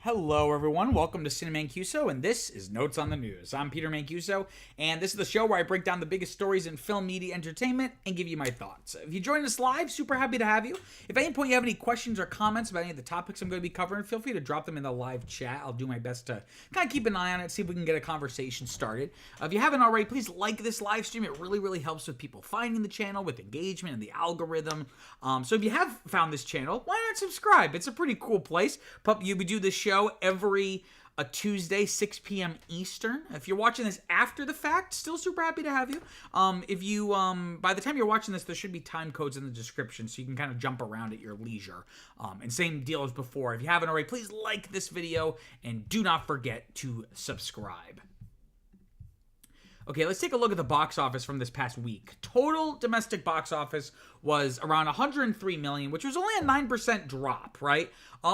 Hello, everyone. Welcome to Cinema Mancuso, and this is Notes on the News. I'm Peter Mancuso, and this is the show where I break down the biggest stories in film, media, entertainment, and give you my thoughts. If you join us live, super happy to have you. If at any point you have any questions or comments about any of the topics I'm going to be covering, feel free to drop them in the live chat. I'll do my best to kind of keep an eye on it, see if we can get a conversation started. If you haven't already, please like this live stream. It really helps with people finding the channel, with engagement and the algorithm. So if you have found this channel, why not subscribe? It's a pretty cool place. We do this show every Tuesday, 6 p.m. Eastern. If you're watching this after the fact, still super happy to have you. If you, by the time you're watching this, there should be time codes in the description, so you can kind of jump around at your leisure. And same deal as before. If you haven't already, please like this video, and do not forget to subscribe. Okay, let's take a look at the box office from this past week. Total domestic box office was around 103 million, which was only a 9% drop, right?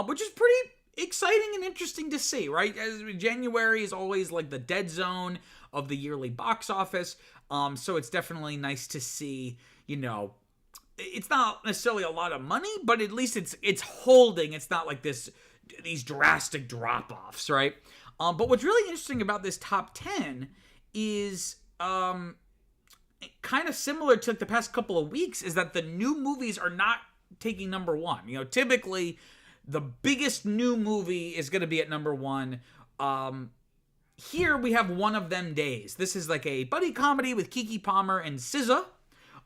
Which is pretty exciting and interesting to see, right? As January is always like the dead zone of the yearly box office, so it's definitely nice to see, you know, it's not necessarily a lot of money, but at least it's holding. It's not like these drastic drop-offs, right? But what's really interesting about this top 10 is kind of similar to the past couple of weeks, is that the new movies are not taking number one. You know, typically the biggest new movie is going to be at number one. Here we have One of Them Days. This is like a buddy comedy with Keke Palmer and SZA.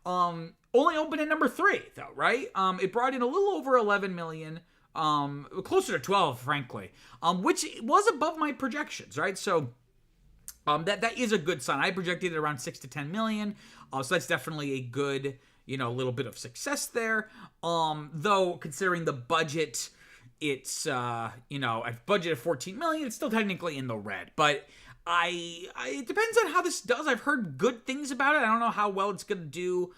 Only opened at number 3, though, right? It brought in a little over 11 million, closer to 12, frankly, which was above my projections, right? So that is a good sign. I projected it around 6 to 10 million, so that's definitely a good, you know, little bit of success there. Though considering the budget, it's you know, I've budgeted 14 million. It's still technically in the red, but it depends on how this does. I've heard good things about it. I don't know how well it's gonna do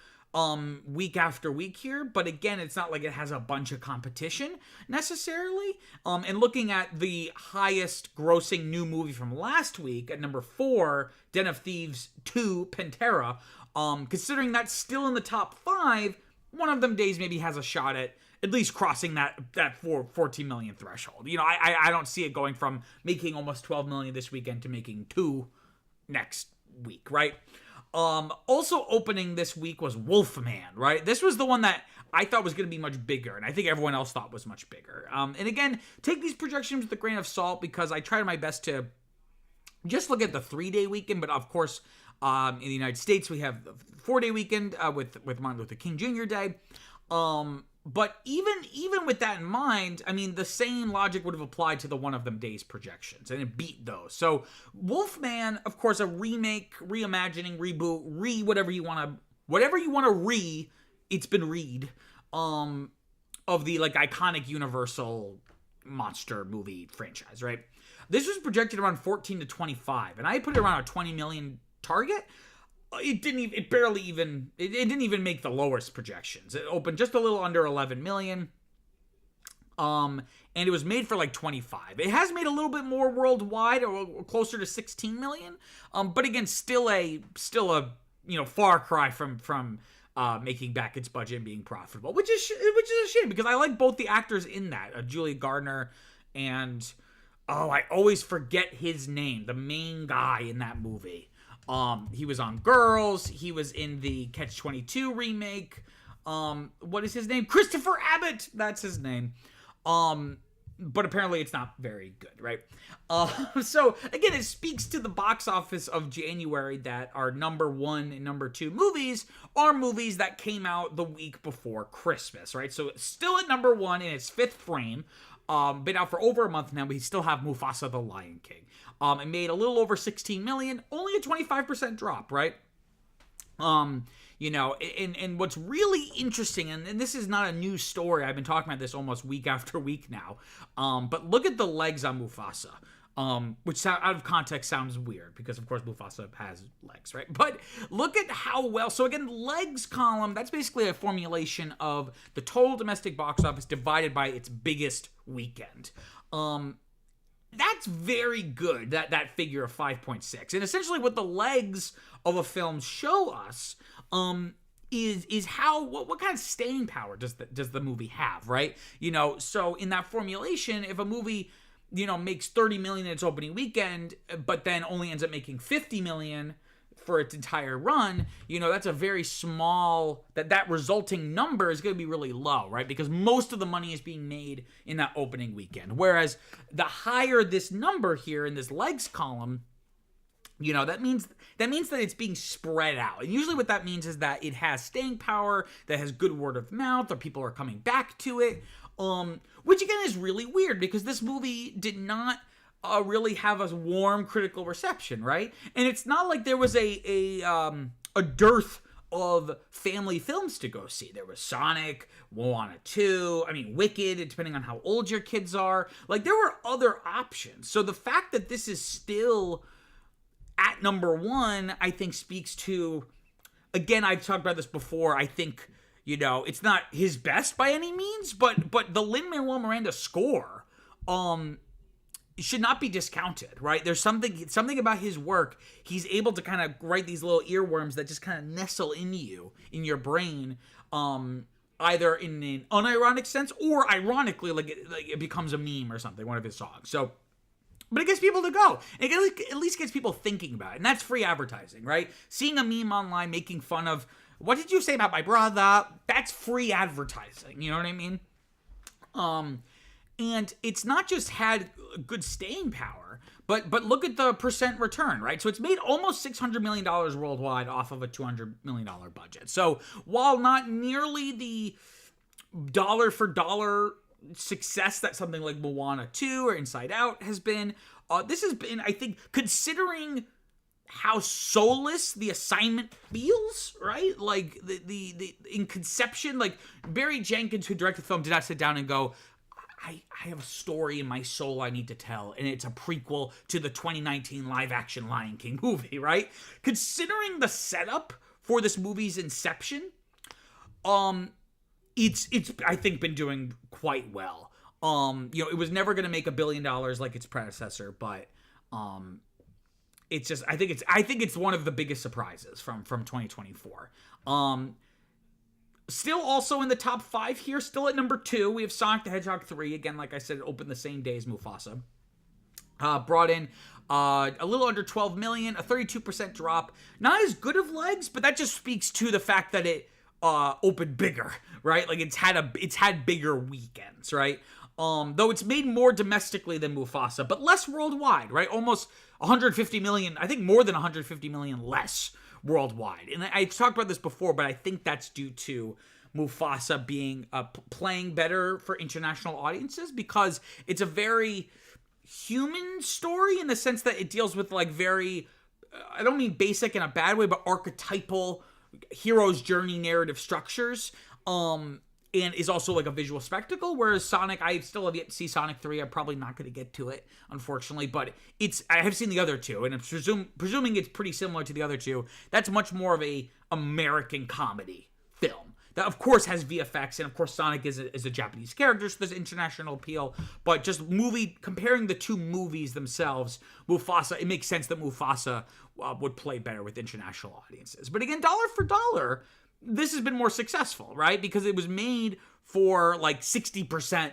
week after week here, but again, it's not like it has a bunch of competition necessarily. And looking at the highest grossing new movie from last week at number 4, Den of Thieves 2 Pantera, considering that's still in the top 5, One of Them Days maybe has a shot at least crossing that 14 million threshold. You know, I don't see it going from making almost 12 million this weekend to making 2 next week, right? Also opening this week was Wolfman, right? This was the one that I thought was going to be much bigger, and I think everyone else thought was much bigger. And again, take these projections with a grain of salt, because I tried my best to just look at the 3-day weekend, but of course, in the United States, we have the 4-day weekend with Martin Luther King Jr. Day. But even with that in mind, I mean, the same logic would have applied to the One of Them Days projections, and it beat those. So Wolfman, of course, a remake, reimagining, reboot, whatever you want to it's been read, of the like iconic Universal monster movie franchise, right? This was projected around 14 to 25, and I put it around a 20 million target. It didn't even make the lowest projections. It opened just a little under 11 million. And it was made for like 25. It has made a little bit more worldwide, or closer to 16 million. But again, still a you know, far cry from making back its budget and being profitable, which is a shame, because I like both the actors in that, Julia Gardner and I always forget his name, the main guy in that movie. He was on Girls. He was in the Catch-22 remake. What is his name? Christopher Abbott. That's his name. But apparently it's not very good, right? So again, it speaks to the box office of January that our number 1 and number 2 movies are movies that came out the week before Christmas, right? So it's still at number 1 in its 5th frame. Been out for over a month now, but we still have Mufasa the Lion King. It made a little over 16 million, only a 25% drop, right? You know, and what's really interesting, and this is not a new story, I've been talking about this almost week after week now, but look at the legs on Mufasa. Which out of context sounds weird, because of course Mufasa has legs, right? But look at how well, so again, legs column, that's basically a formulation of the total domestic box office divided by its biggest weekend. That's very good, that figure of 5.6. And essentially what the legs of a film show us is how what kind of staying power does the movie have, right? You know, so in that formulation, if a movie makes 30 million in its opening weekend, but then only ends up making 50 million for its entire run, that's a very small, that resulting number is going to be really low, right? Because most of the money is being made in that opening weekend. Whereas the higher this number here in this legs column, that means that it's being spread out. And usually what that means is that it has staying power, that has good word of mouth, or people are coming back to it. Which again is really weird because this movie did not really have a warm critical reception, right? And it's not like there was a dearth of family films to go see. There was Sonic, Moana 2, Wicked, depending on how old your kids are. Like, there were other options. So the fact that this is still at number one, I think speaks to, again, I've talked about this before, I think, it's not his best by any means, but the Lin-Manuel Miranda score, should not be discounted, right? There's something about his work. He's able to kind of write these little earworms that just kind of nestle in your brain, either in an unironic sense or ironically, like it becomes a meme or something, one of his songs. So, but it gets people to go. It at least gets people thinking about it, and that's free advertising, right? Seeing a meme online making fun of, what did you say about my brother? That's free advertising, you know what I mean? And it's not just had good staying power, but look at the percent return, right? So it's made almost $600 million worldwide off of a $200 million budget. So while not nearly the dollar for dollar success that something like Moana 2 or Inside Out has been, this has been, I think, considering how soulless the assignment feels, right? Like the in conception, like Barry Jenkins, who directed the film, did not sit down and go, I have a story in my soul I need to tell, and it's a prequel to the 2019 live-action Lion King movie, right? Considering the setup for this movie's inception, it's I think been doing quite well. It was never going to make $1 billion like its predecessor, but it's just I think it's one of the biggest surprises from 2024. Still also in the top 5 here, still at number 2, we have Sonic the Hedgehog 3. Again, like I said, it opened the same day as Mufasa. Brought in a little under 12 million, a 32% drop. Not as good of legs, but that just speaks to the fact that it opened bigger, right? Like it's had bigger weekends, right? Though it's made more domestically than Mufasa, but less worldwide, right? Almost 150 million, I think more than 150 million less worldwide. And I've talked about this before, but I think that's due to Mufasa being playing better for international audiences, because it's a very human story in the sense that it deals with like very, I don't mean basic in a bad way, but archetypal hero's journey narrative structures. And is also like a visual spectacle, whereas Sonic, I still have yet to see Sonic 3. I'm probably not going to get to it, unfortunately, but I have seen the other two, and I'm presuming it's pretty similar to the other two. That's much more of a American comedy film that, of course, has VFX, and of course, Sonic is a Japanese character, so there's international appeal, but just comparing the two movies themselves, Mufasa, it makes sense that Mufasa would play better with international audiences. But again, dollar for dollar, this has been more successful, right? Because it was made for like 60%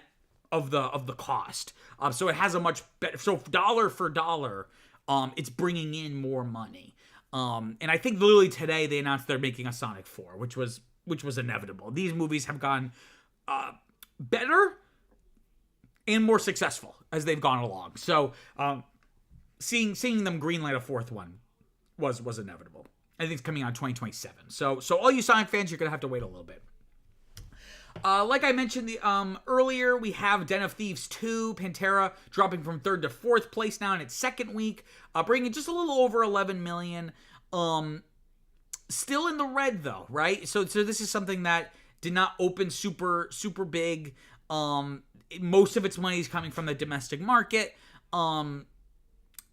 of the cost. So it has a much better, so dollar for dollar, it's bringing in more money. And I think literally today they announced they're making a Sonic 4, which was inevitable. These movies have gone better and more successful as they've gone along. So seeing them greenlight a fourth one was inevitable. I think it's coming out in 2027. So all you Sonic fans, you're going to have to wait a little bit. Like I mentioned earlier, we have Den of Thieves 2, Pantera, dropping from 3rd to 4th place now in its second week, bringing just a little over 11 million. Still in the red, though, right? So this is something that did not open super, super big. Most of its money is coming from the domestic market.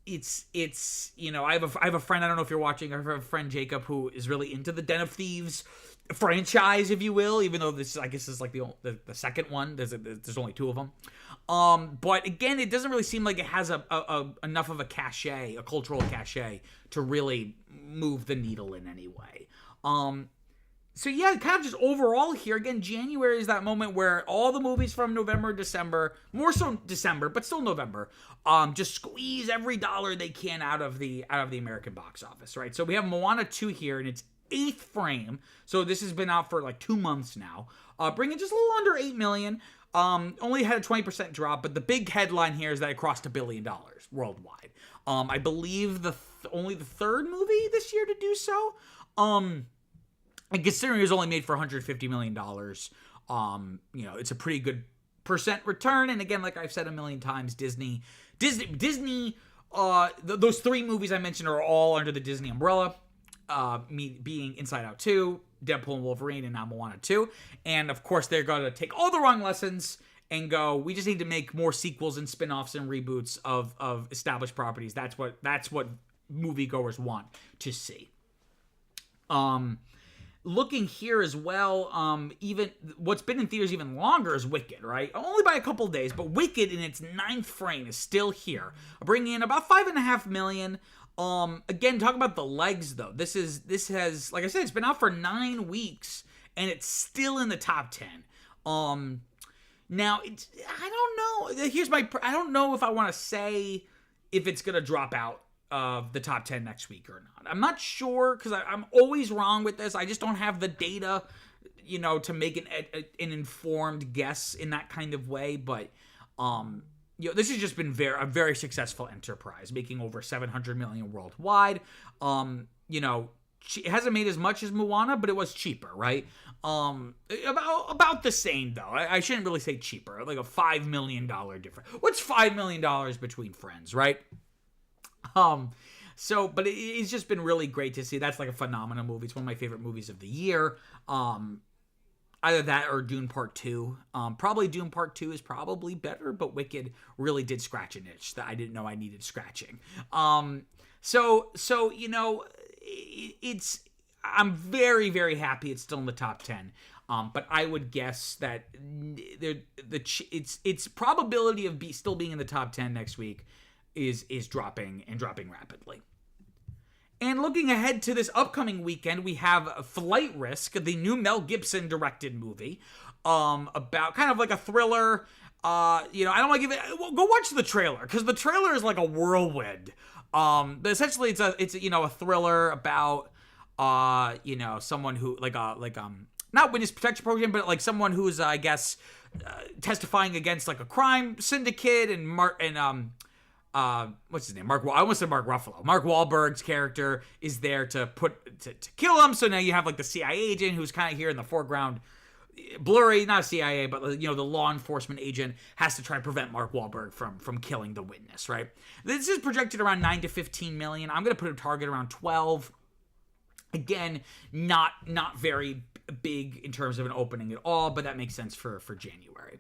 It's I have a friend, I don't know if you're watching, I have a friend, Jacob, who is really into the Den of Thieves franchise, if you will, even though this, I guess, is like the second one. There's only 2 of them. But again, it doesn't really seem like it has enough of a cachet, a cultural cachet, to really move the needle in any way. So yeah, kind of just overall here, again, January is that moment where all the movies from November, December, more so December, but still November, just squeeze every dollar they can out of the American box office, right? So we have Moana 2 here in its 8th frame. So this has been out for like 2 months now, bringing just a little under 8 million. Only had a 20% drop, but the big headline here is that it crossed $1 billion worldwide. I believe only the third movie this year to do so. And considering it was only made for $150 million, it's a pretty good percent return. And again, like I've said a million times, Disney, those 3 movies I mentioned are all under the Disney umbrella, me being Inside Out 2, Deadpool and Wolverine, and now Moana 2. And of course, they're going to take all the wrong lessons and go, we just need to make more sequels and spin-offs and reboots of established properties. That's what moviegoers want to see. Looking here as well, even what's been in theaters even longer is Wicked, right? Only by a couple days, but Wicked in its 9th frame is still here, bringing in about $5.5 million. Again, talk about the legs though. This has, like I said, it's been out for 9 weeks and it's still in the top 10. Now I don't know. I don't know if I want to say if it's gonna drop out of the top 10 next week or not. I'm not sure because I'm always wrong with this. I just don't have the data, to make an informed guess in that kind of way. But, this has just been a very successful enterprise, making over $700 million worldwide. It hasn't made as much as Moana, but it was cheaper, right? About the same though. I shouldn't really say cheaper, like a $5 million difference. What's $5 million between friends, right? But it's just been really great to see. That's like a phenomenal movie. It's one of my favorite movies of the year. Either that or Dune Part 2. Probably Dune Part 2 is probably better, but Wicked really did scratch an itch that I didn't know I needed scratching. I'm very, very happy it's still in the top 10. But I would guess that its probability of still being in the top 10 next week is dropping rapidly. And looking ahead to this upcoming weekend, we have Flight Risk, the new Mel Gibson directed movie, about kind of like a thriller. I don't want to give it. Well, go watch the trailer because the trailer is like a whirlwind. Essentially, it's a thriller about someone who not witness protection program, but like someone who's I guess testifying against like a crime syndicate what's his name? I almost said Mark Ruffalo. Mark Wahlberg's character is there to kill him. So now you have like the CIA agent who's kind of here in the foreground, blurry, not CIA, but the law enforcement agent has to try to prevent Mark Wahlberg from killing the witness, right? This is projected around 9 to 15 million. I'm going to put a target around 12. Again, not very big in terms of an opening at all, but that makes sense for January.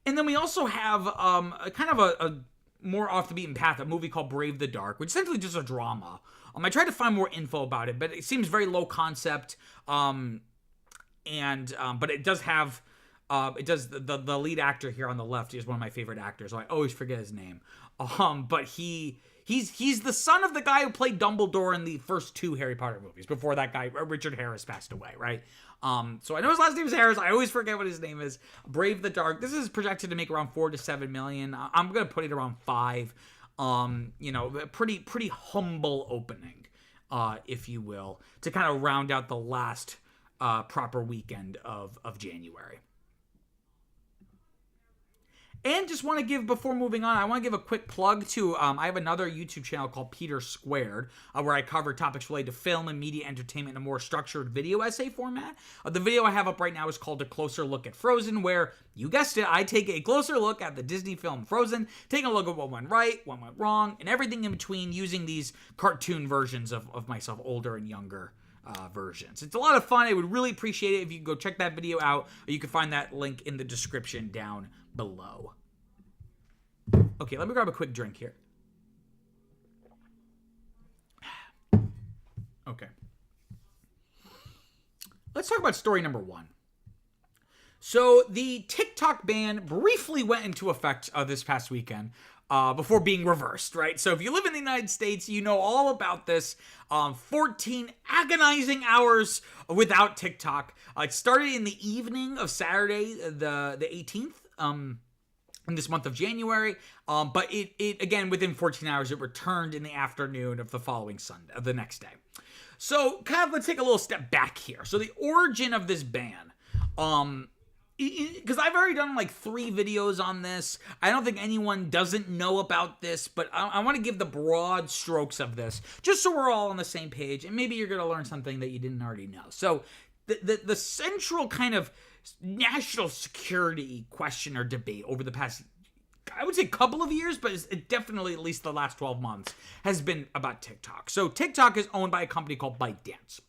And then we also have a kind of a more off the beaten path, a movie called Brave the Dark, which is essentially just a drama. I tried to find more info about it, but it seems very low concept. But it does have, the lead actor here on the left is one of my favorite actors. So I always forget his name. But he's the son of the guy who played Dumbledore in the first 2 Harry Potter movies before that guy, Richard Harris, passed away, right? So I know his last name is Harris. I always forget what his name is. Brave the Dark. This is projected to make around 4 to 7 million. I'm going to put it around 5. Pretty humble opening, if you will, to kind of round out the last proper weekend of January. And just want to give, before moving on, I want to give a quick plug to, I have another YouTube channel called Peter Squared, where I cover topics related to film and media entertainment in a more structured video essay format. The video I have up right now is called A Closer Look at Frozen, where, you guessed it, I take a closer look at the Disney film Frozen, taking a look at what went right, what went wrong, and everything in between, using these cartoon versions of myself, older and younger versions. It's a lot of fun. I would really appreciate it if you could go check that video out, or you can find that link in the description down below. Okay, let me grab a quick drink here. Okay. Let's talk about story number 1. So the TikTok ban briefly went into effect this past weekend. before being reversed, right? So if you live in the United States, you know all about this. 14 agonizing hours without TikTok. It started in the evening of Saturday, the 18th. In this month of January, but it again within 14 hours it returned in the afternoon of the following Sunday, the next day. So kind of let's take a little step back here. So the origin of this ban, because I've already done like 3 videos on this. I don't think anyone doesn't know about this, but I want to give the broad strokes of this just so we're all on the same page, and maybe you're gonna learn something that you didn't already know. So the central kind of national security question or debate over the past, I would say, couple of years, but it's definitely at least the last 12 months, has been about TikTok. So TikTok is owned by a company called ByteDance.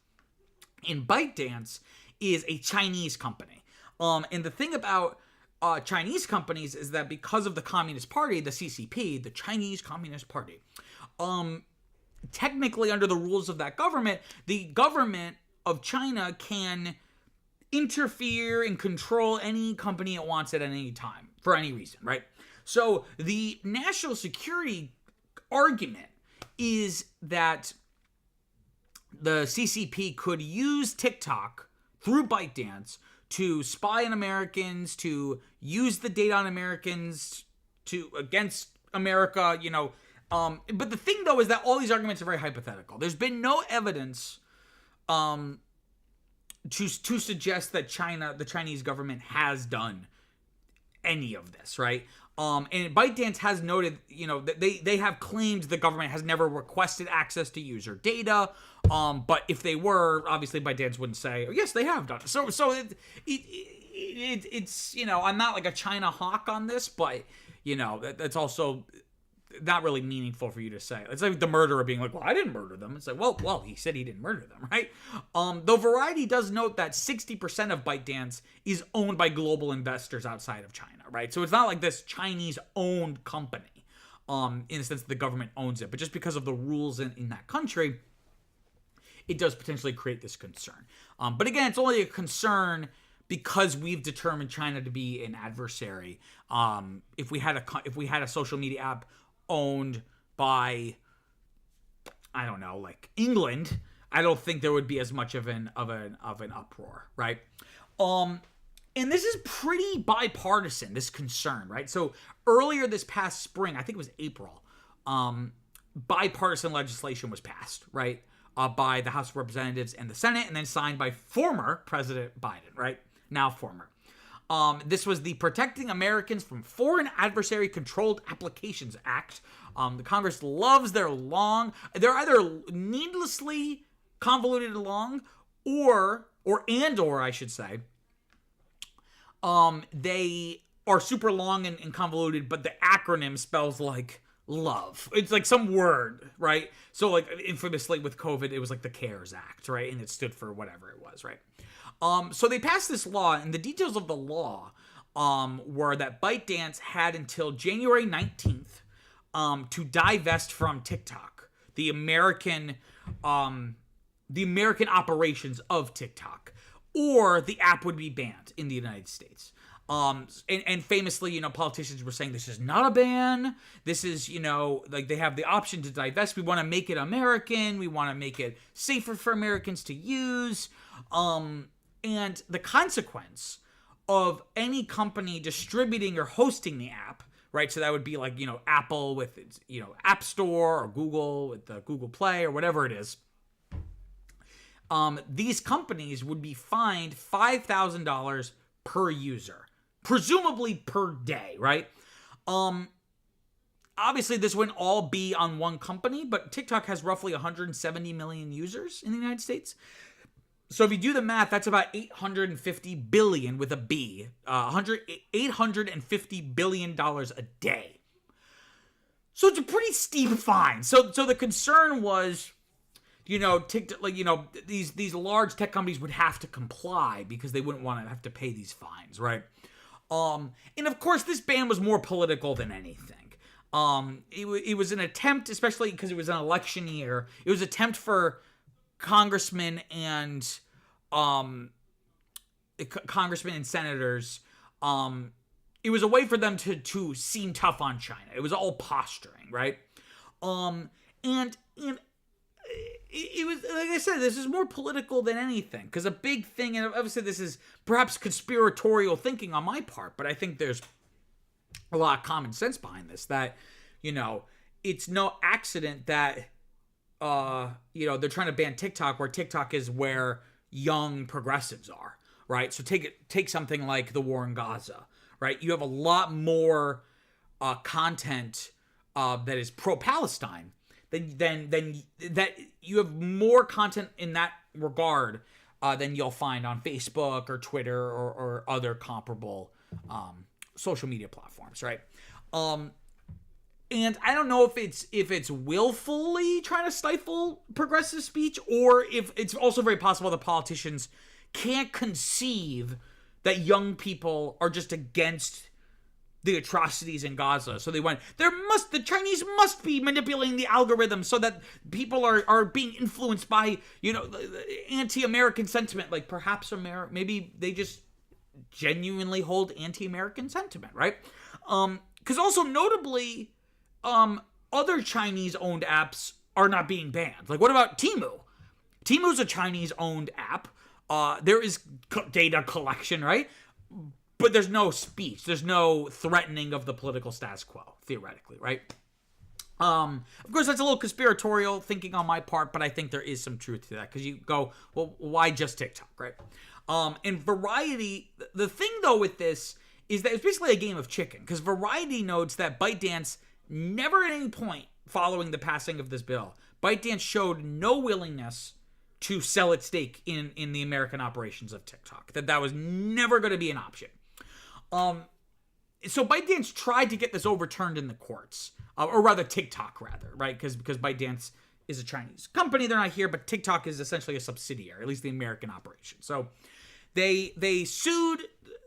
And ByteDance is a Chinese company. And the thing about Chinese companies is that because of the Communist Party, the CCP, the Chinese Communist Party, technically under the rules of that government, the government of China can interfere and control any company it wants at any time for any reason, right? So the national security argument is that the CCP could use TikTok through ByteDance to spy on Americans, to use the data on Americans against America, you know. But the thing though is that all these arguments are very hypothetical. There's been no evidence to suggest that the Chinese government has done any of this, right? And ByteDance has noted, you know, that they have claimed the government has never requested access to user data. But if they were, obviously ByteDance wouldn't say, oh, yes, they have done it. So it's, you know, I'm not like a China hawk on this, but, you know, that's also not really meaningful for you to say. It's like the murderer being like, well, I didn't murder them. It's like, well, he said he didn't murder them, right? Though Variety does note that 60% of ByteDance is owned by global investors outside of China, right? So it's not like this Chinese-owned company, in the sense that the government owns it, but just because of the rules in that country, it does potentially create this concern. But again, it's only a concern because we've determined China to be an adversary. If we had a social media app owned by, I don't know, like England, I don't think there would be as much of an uproar, right? And this is pretty bipartisan, this concern, right? So earlier this past spring, I think it was April, bipartisan legislation was passed, right? By the House of Representatives and the Senate, and then signed by former President Biden, right? Now former. This was the Protecting Americans from Foreign Adversary Controlled Applications Act. The Congress loves they're either needlessly convoluted long, or I should say, they are super long and convoluted, but the acronym spells like love. It's like some word, right? So like infamously with COVID, it was like the CARES Act, right? And it stood for whatever it was, right? So they passed this law, and the details of the law were that ByteDance had until January 19th to divest from TikTok, the American operations of TikTok, or the app would be banned in the United States. And famously, you know, politicians were saying this is not a ban. This is, you know, like they have the option to divest. We want to make it American. We want to make it safer for Americans to use. And the consequence of any company distributing or hosting the app, right? So that would be like, you know, Apple with its, you know, App Store, or Google with the Google Play, or whatever it is. These companies would be fined $5,000 per user, presumably per day, right? Obviously, this wouldn't all be on one company, but TikTok has roughly 170 million users in the United States. So if you do the math, that's about 850 billion with a B, $850 billion a day. So it's a pretty steep fine. So the concern was, you know, TikTok, like, you know, these large tech companies would have to comply because they wouldn't want to have to pay these fines, right? And of course, this ban was more political than anything. It was an attempt, especially because it was an election year. It was an attempt for congressmen and senators, it was a way for them to seem tough on China. It was all posturing, right? And it was, like I said, this is more political than anything, because a big thing, and obviously this is perhaps conspiratorial thinking on my part, but I think there's a lot of common sense behind this, that, you know, it's no accident that, you know, they're trying to ban TikTok, where TikTok is where young progressives are, right? So take something like the war in Gaza, right? You have a lot more content that is pro-Palestine than that. You have more content in that regard than you'll find on Facebook or Twitter or other comparable social media platforms, right? And I don't know if it's willfully trying to stifle progressive speech, or if it's also very possible that politicians can't conceive that young people are just against the atrocities in Gaza. So they went, the Chinese must be manipulating the algorithm so that people are being influenced by, you know, the anti-American sentiment. Like, perhaps maybe they just genuinely hold anti-American sentiment, right? Because also notably, other Chinese-owned apps are not being banned. Like, what about Temu? Temu's a Chinese-owned app. There is data collection, right? But there's no speech. There's no threatening of the political status quo, theoretically, right? Of course, that's a little conspiratorial thinking on my part, but I think there is some truth to that, because you go, well, why just TikTok, right? And Variety, the thing, though, with this is that it's basically a game of chicken, because Variety notes that ByteDance never at any point following the passing of this bill, ByteDance showed no willingness to sell its stake in the American operations of TikTok. That was never going to be an option. So ByteDance tried to get this overturned in the courts, or rather TikTok, right? Because ByteDance is a Chinese company, they're not here, but TikTok is essentially a subsidiary, at least the American operation. So they sued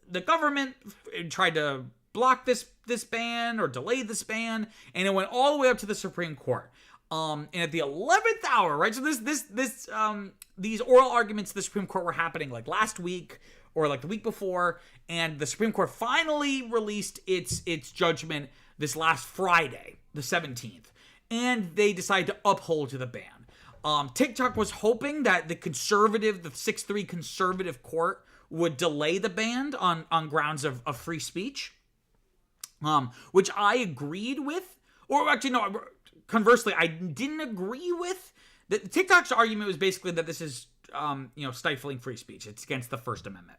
the government and tried to block this ban or delay this ban, and it went all the way up to the Supreme Court. And at the 11th hour, right? So these oral arguments in the Supreme Court were happening like last week or like the week before, and the Supreme Court finally released its judgment this last Friday, the 17th, and they decided to uphold to the ban. TikTok was hoping that the 6-3 conservative court would delay the ban on grounds of free speech, which I agreed with, or actually no. Conversely, I didn't agree with. TikTok's argument was basically that this is, stifling free speech. It's against the First Amendment.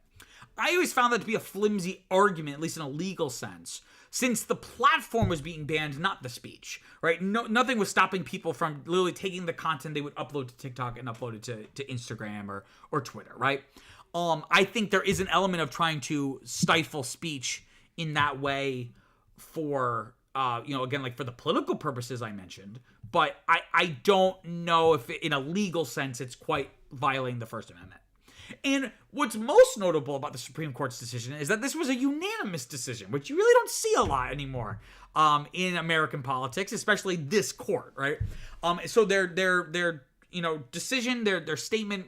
I always found that to be a flimsy argument, at least in a legal sense, since the platform was being banned, not the speech, right? Nothing was stopping people from literally taking the content they would upload to TikTok and upload it to Instagram or Twitter, right? I think there is an element of trying to stifle speech in that way for... again, like for the political purposes I mentioned, but I don't know if in a legal sense it's quite violating the First Amendment. And what's most notable about the Supreme Court's decision is that this was a unanimous decision, which you really don't see a lot anymore in American politics, especially this court, right? So their decision, their statement,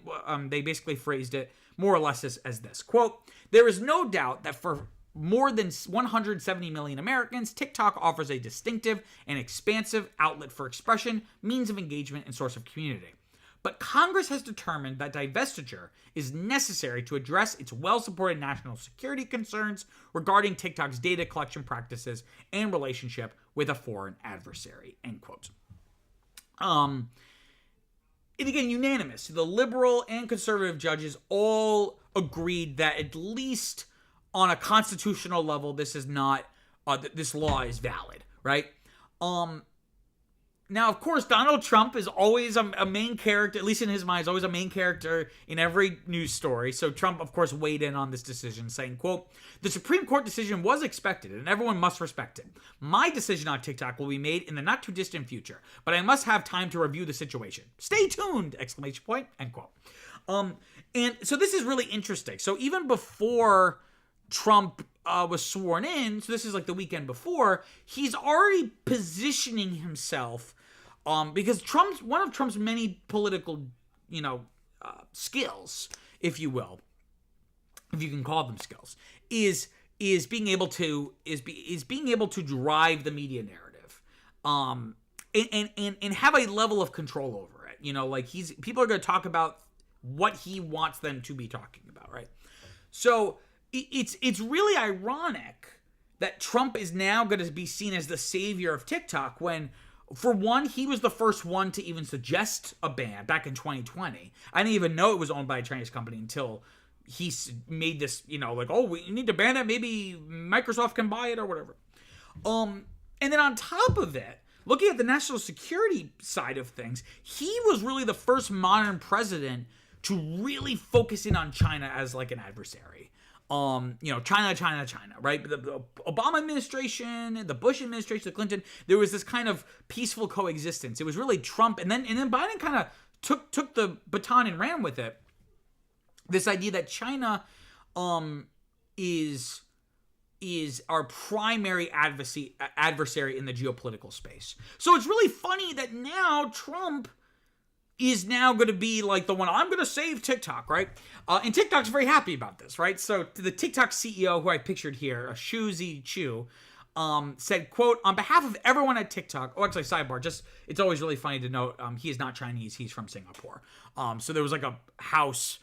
they basically phrased it more or less as this, quote, "There is no doubt that for more than 170 million Americans, TikTok offers a distinctive and expansive outlet for expression, means of engagement, and source of community. But Congress has determined that divestiture is necessary to address its well-supported national security concerns regarding TikTok's data collection practices and relationship with a foreign adversary," end quote. And again, unanimous. The liberal and conservative judges all agreed that at least on a constitutional level, this is not, this law is valid, right? Now, of course, Donald Trump is always a main character, at least in his mind, is always a main character in every news story. So Trump, of course, weighed in on this decision, saying, quote, "The Supreme Court decision was expected, and everyone must respect it. My decision on TikTok will be made in the not-too-distant future, but I must have time to review the situation. Stay tuned!" Exclamation point, end quote. And so this is really interesting. So even before Trump was sworn in, so this is like the weekend before, he's already positioning himself, because one of Trump's many political, skills, if you will, if you can call them skills, is is being able to drive the media narrative, and have a level of control over it. You know, like people are going to talk about what he wants them to be talking about, right? So it's really ironic that Trump is now going to be seen as the savior of TikTok when, for one, he was the first one to even suggest a ban back in 2020. I didn't even know it was owned by a Chinese company until he made this, you know, like, oh, we need to ban it. Maybe Microsoft can buy it or whatever. And then on top of it, looking at the national security side of things, he was really the first modern president to really focus in on China as like an adversary. You know, China, right? The Obama administration, the Bush administration, the Clinton, there was this kind of peaceful coexistence. It was really Trump, and then Biden kind of took the baton and ran with it. This idea that China is our primary adversary in the geopolitical space. So it's really funny that now Trump is now going to be like the one, I'm going to save TikTok, right? And TikTok's very happy about this, right? So the TikTok CEO, who I pictured here, Shuzi Chu, said, quote, on behalf of everyone at TikTok, oh, actually, sidebar, just, it's always really funny to note, he is not Chinese, he's from Singapore. So there was like a house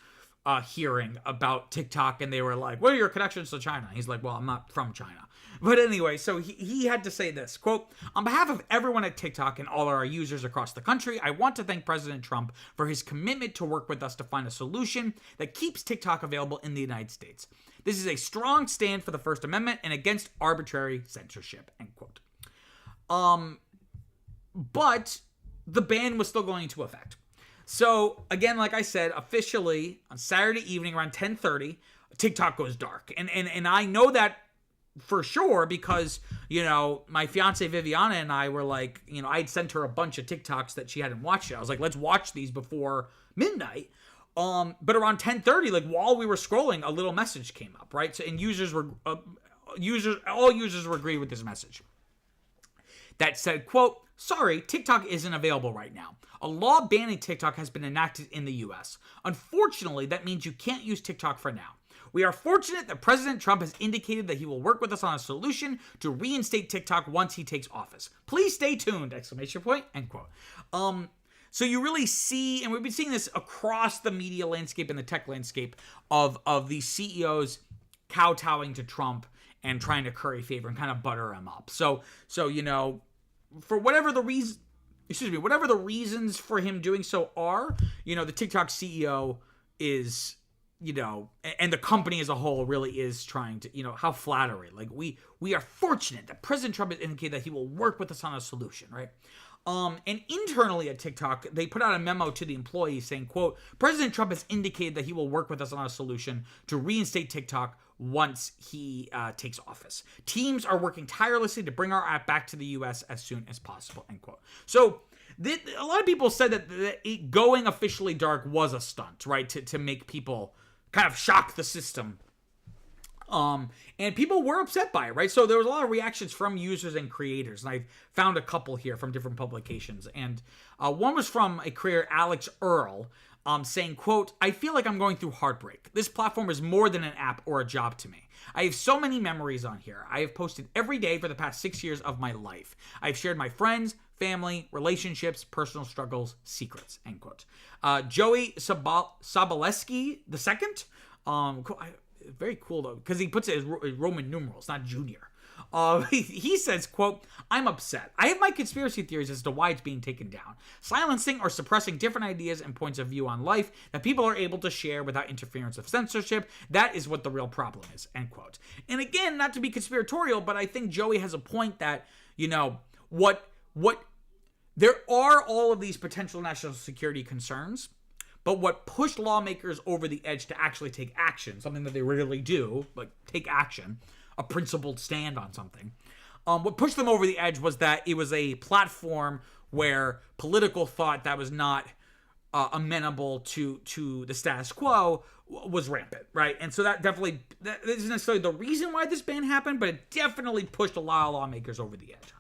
hearing about TikTok, and they were like, what are your connections to China? He's like, well, I'm not from China. But anyway, so he had to say this, quote, on behalf of everyone at TikTok and all our users across the country, I want to thank President Trump for his commitment to work with us to find a solution that keeps TikTok available in the United States. This is a strong stand for the First Amendment and against arbitrary censorship, end quote. But the ban was still going into effect. So, again, like I said, officially, on Saturday evening around 10:30, TikTok goes dark. And I know that for sure because, you know, my fiance Viviana and I were like, you know, I'd sent her a bunch of TikToks that she hadn't watched yet. I was like, let's watch these before midnight. But around 10:30, like while we were scrolling, a little message came up, right? So, and all users were agreed with this message that said, quote, sorry, TikTok isn't available right now. A law banning TikTok has been enacted in the US. Unfortunately, that means you can't use TikTok for now. We are fortunate that President Trump has indicated that he will work with us on a solution to reinstate TikTok once he takes office. Please stay tuned, exclamation point, end quote. So you really see, and we've been seeing this across the media landscape and the tech landscape of these CEOs kowtowing to Trump and trying to curry favor and kind of butter him up. So you know, for whatever the reasons for him doing so are, you know, the TikTok CEO is, you know, and the company as a whole really is trying to, you know, how flattering. Like, we are fortunate that President Trump has indicated that he will work with us on a solution, right? And internally at TikTok, they put out a memo to the employees saying, quote, President Trump has indicated that he will work with us on a solution to reinstate TikTok once he takes office. Teams are working tirelessly to bring our app back to the U.S. as soon as possible, end quote. So a lot of people said that it going officially dark was a stunt, right, to make people kind of shock the system. And people were upset by it, right? So there was a lot of reactions from users and creators, and I've found a couple here from different publications. And one was from a creator, Alex Earl, saying, quote, I feel like I'm going through heartbreak. This platform is more than an app or a job to me. I have so many memories on here. I have posted every day for the past 6 years of my life. I've shared my friends, family, relationships, personal struggles, secrets, end quote. Joey Soboleski II, very cool though, because he puts it as Roman numerals, not junior. He says, quote, I'm upset. I have my conspiracy theories as to why it's being taken down. Silencing or suppressing different ideas and points of view on life that people are able to share without interference of censorship. That is what the real problem is, end quote. And again, not to be conspiratorial, but I think Joey has a point that, you know, there are all of these potential national security concerns, but what pushed lawmakers over the edge to actually take action, something that they rarely do, like take action, a principled stand on something. What pushed them over the edge was that it was a platform where political thought that was not amenable to the status quo was rampant, right? And so that isn't necessarily the reason why this ban happened, but it definitely pushed a lot of lawmakers over the edge.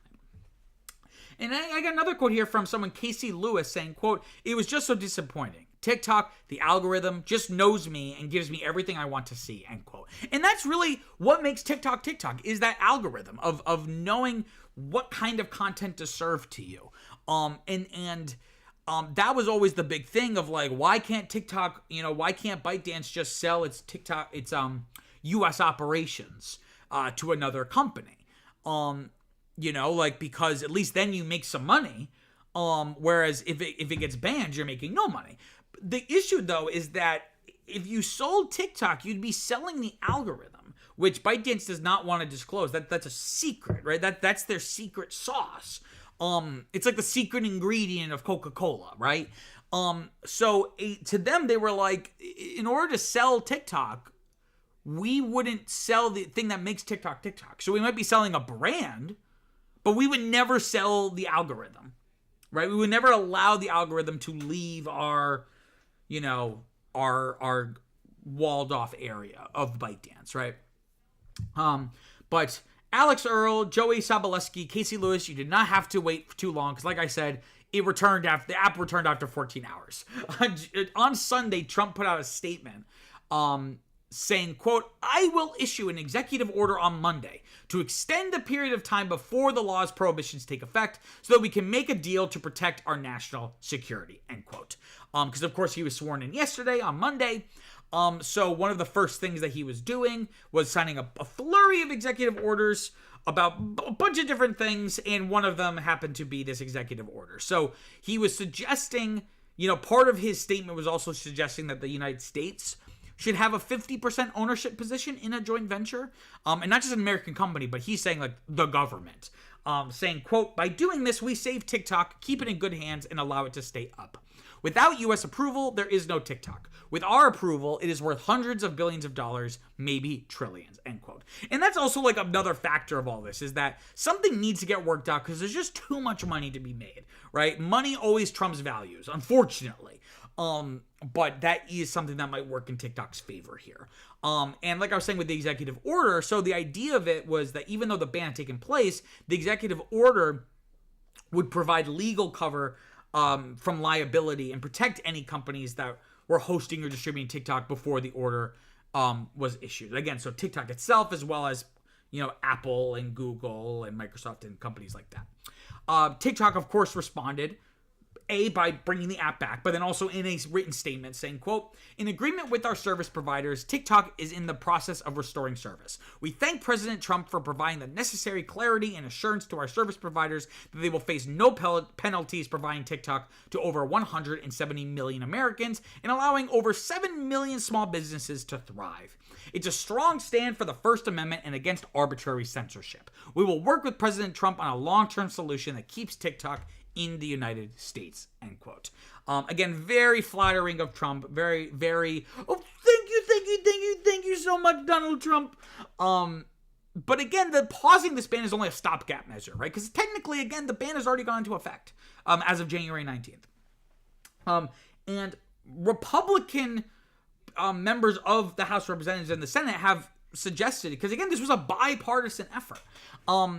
And I got another quote here from someone, Casey Lewis, saying, quote, it was just so disappointing. TikTok, the algorithm, just knows me and gives me everything I want to see, end quote. And that's really what makes TikTok TikTok, is that algorithm of knowing what kind of content to serve to you. That was always the big thing of like, why can't TikTok, why can't ByteDance just sell its TikTok, its U.S. operations to another company? Because at least then you make some money. Whereas if it gets banned, you're making no money. The issue though is that if you sold TikTok, you'd be selling the algorithm, which ByteDance does not want to disclose. That's a secret, right? That's their secret sauce. It's like the secret ingredient of Coca-Cola, right? To them, they were like, in order to sell TikTok, we wouldn't sell the thing that makes TikTok TikTok. So we might be selling a brand, but we would never sell the algorithm, right? We would never allow the algorithm to leave our walled off area of ByteDance, right? But Alex Earl, Joey Soboleski, Casey Lewis, you did not have to wait for too long because, like I said, the app returned after 14 hours. On Sunday, Trump put out a statement saying, quote, "I will issue an executive order on Monday to extend the period of time before the law's prohibitions take effect so that we can make a deal to protect our national security," end quote. Because, of course, he was sworn in yesterday on Monday. So one of the first things that he was doing was signing a flurry of executive orders about a bunch of different things, and one of them happened to be this executive order. So he was suggesting, part of his statement was also suggesting that the United States should have a 50% ownership position in a joint venture, and not just an American company, but he's saying like the government, saying, quote, "By doing this, we save TikTok, keep it in good hands, and allow it to stay up. Without U.S. approval, there is no TikTok. With our approval, it is worth hundreds of billions of dollars, maybe trillions," end quote. And that's also like another factor of all this, is that something needs to get worked out because there's just too much money to be made, right? Money always trumps values, unfortunately. But that is something that might work in TikTok's favor here. And like I was saying with the executive order, so the idea of it was that even though the ban had taken place, the executive order would provide legal cover from liability and protect any companies that were hosting or distributing TikTok before the order was issued. Again, so TikTok itself, as well as Apple and Google and Microsoft and companies like that. TikTok, of course, responded by bringing the app back, but then also in a written statement saying, quote, "In agreement with our service providers, TikTok is in the process of restoring service. We thank President Trump for providing the necessary clarity and assurance to our service providers that they will face no penalties providing TikTok to over 170 million Americans and allowing over 7 million small businesses to thrive. It's a strong stand for the First Amendment and against arbitrary censorship. We will work with President Trump on a long-term solution that keeps TikTok in the United States," end quote. Again, very flattering of Trump. Very, very, oh, thank you so much, Donald Trump. But again, the pausing this ban is only a stopgap measure, right? Because technically, again, the ban has already gone into effect as of January 19th. And Republican members of the House of Representatives and the Senate have suggested, because again, this was a bipartisan effort.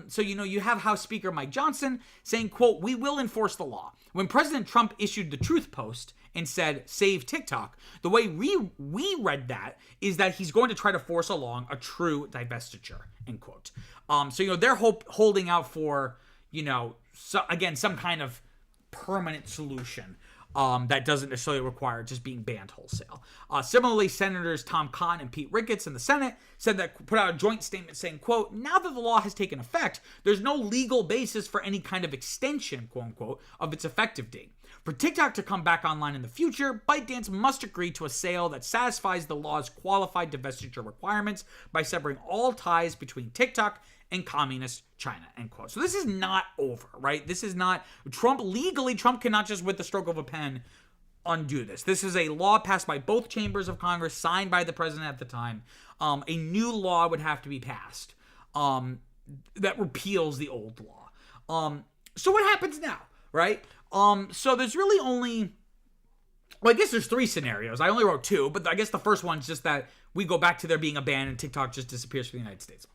So, you have House Speaker Mike Johnson saying, quote, "We will enforce the law. When President Trump issued the Truth Post and said, 'Save TikTok,' the way we read that is that he's going to try to force along a true divestiture," end quote. So, they're holding out for, some kind of permanent solution that doesn't necessarily require just being banned wholesale. Similarly, Senators Tom Cotton and Pete Ricketts in the Senate put out a joint statement saying, quote, "Now that the law has taken effect, there's no legal basis for any kind of extension, quote unquote, of its effective date. For TikTok to come back online in the future, ByteDance must agree to a sale that satisfies the law's qualified divestiture requirements by severing all ties between TikTok and communist China," end quote. So this is not over, right? This is not Trump. Legally, Trump cannot just with the stroke of a pen undo this. This is a law passed by both chambers of Congress, signed by the president at the time. A new law would have to be passed that repeals the old law. So what happens now, right? So there's really only, well, I guess there's three scenarios. I only wrote two, but I guess the first one's just that we go back to there being a ban and TikTok just disappears from the United States.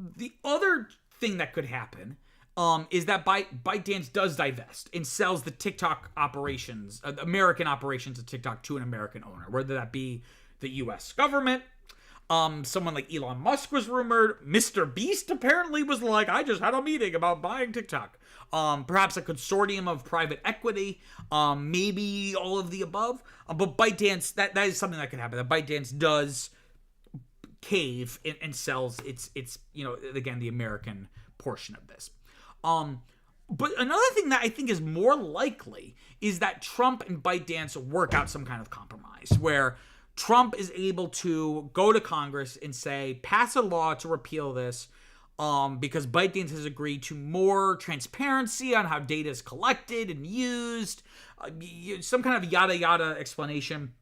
The other thing that could happen is that ByteDance does divest and sells the TikTok operations, American operations of TikTok to an American owner, whether that be the U.S. government. Someone like Elon Musk was rumored. Mr. Beast apparently was like, I just had a meeting about buying TikTok. Perhaps a consortium of private equity, maybe all of the above. But ByteDance, that is something that could happen. That ByteDance does cave and sells its again, the American portion of this. But another thing that I think is more likely is that Trump and ByteDance work out some kind of compromise where Trump is able to go to Congress and say, pass a law to repeal this, because ByteDance has agreed to more transparency on how data is collected and used, some kind of yada yada explanation.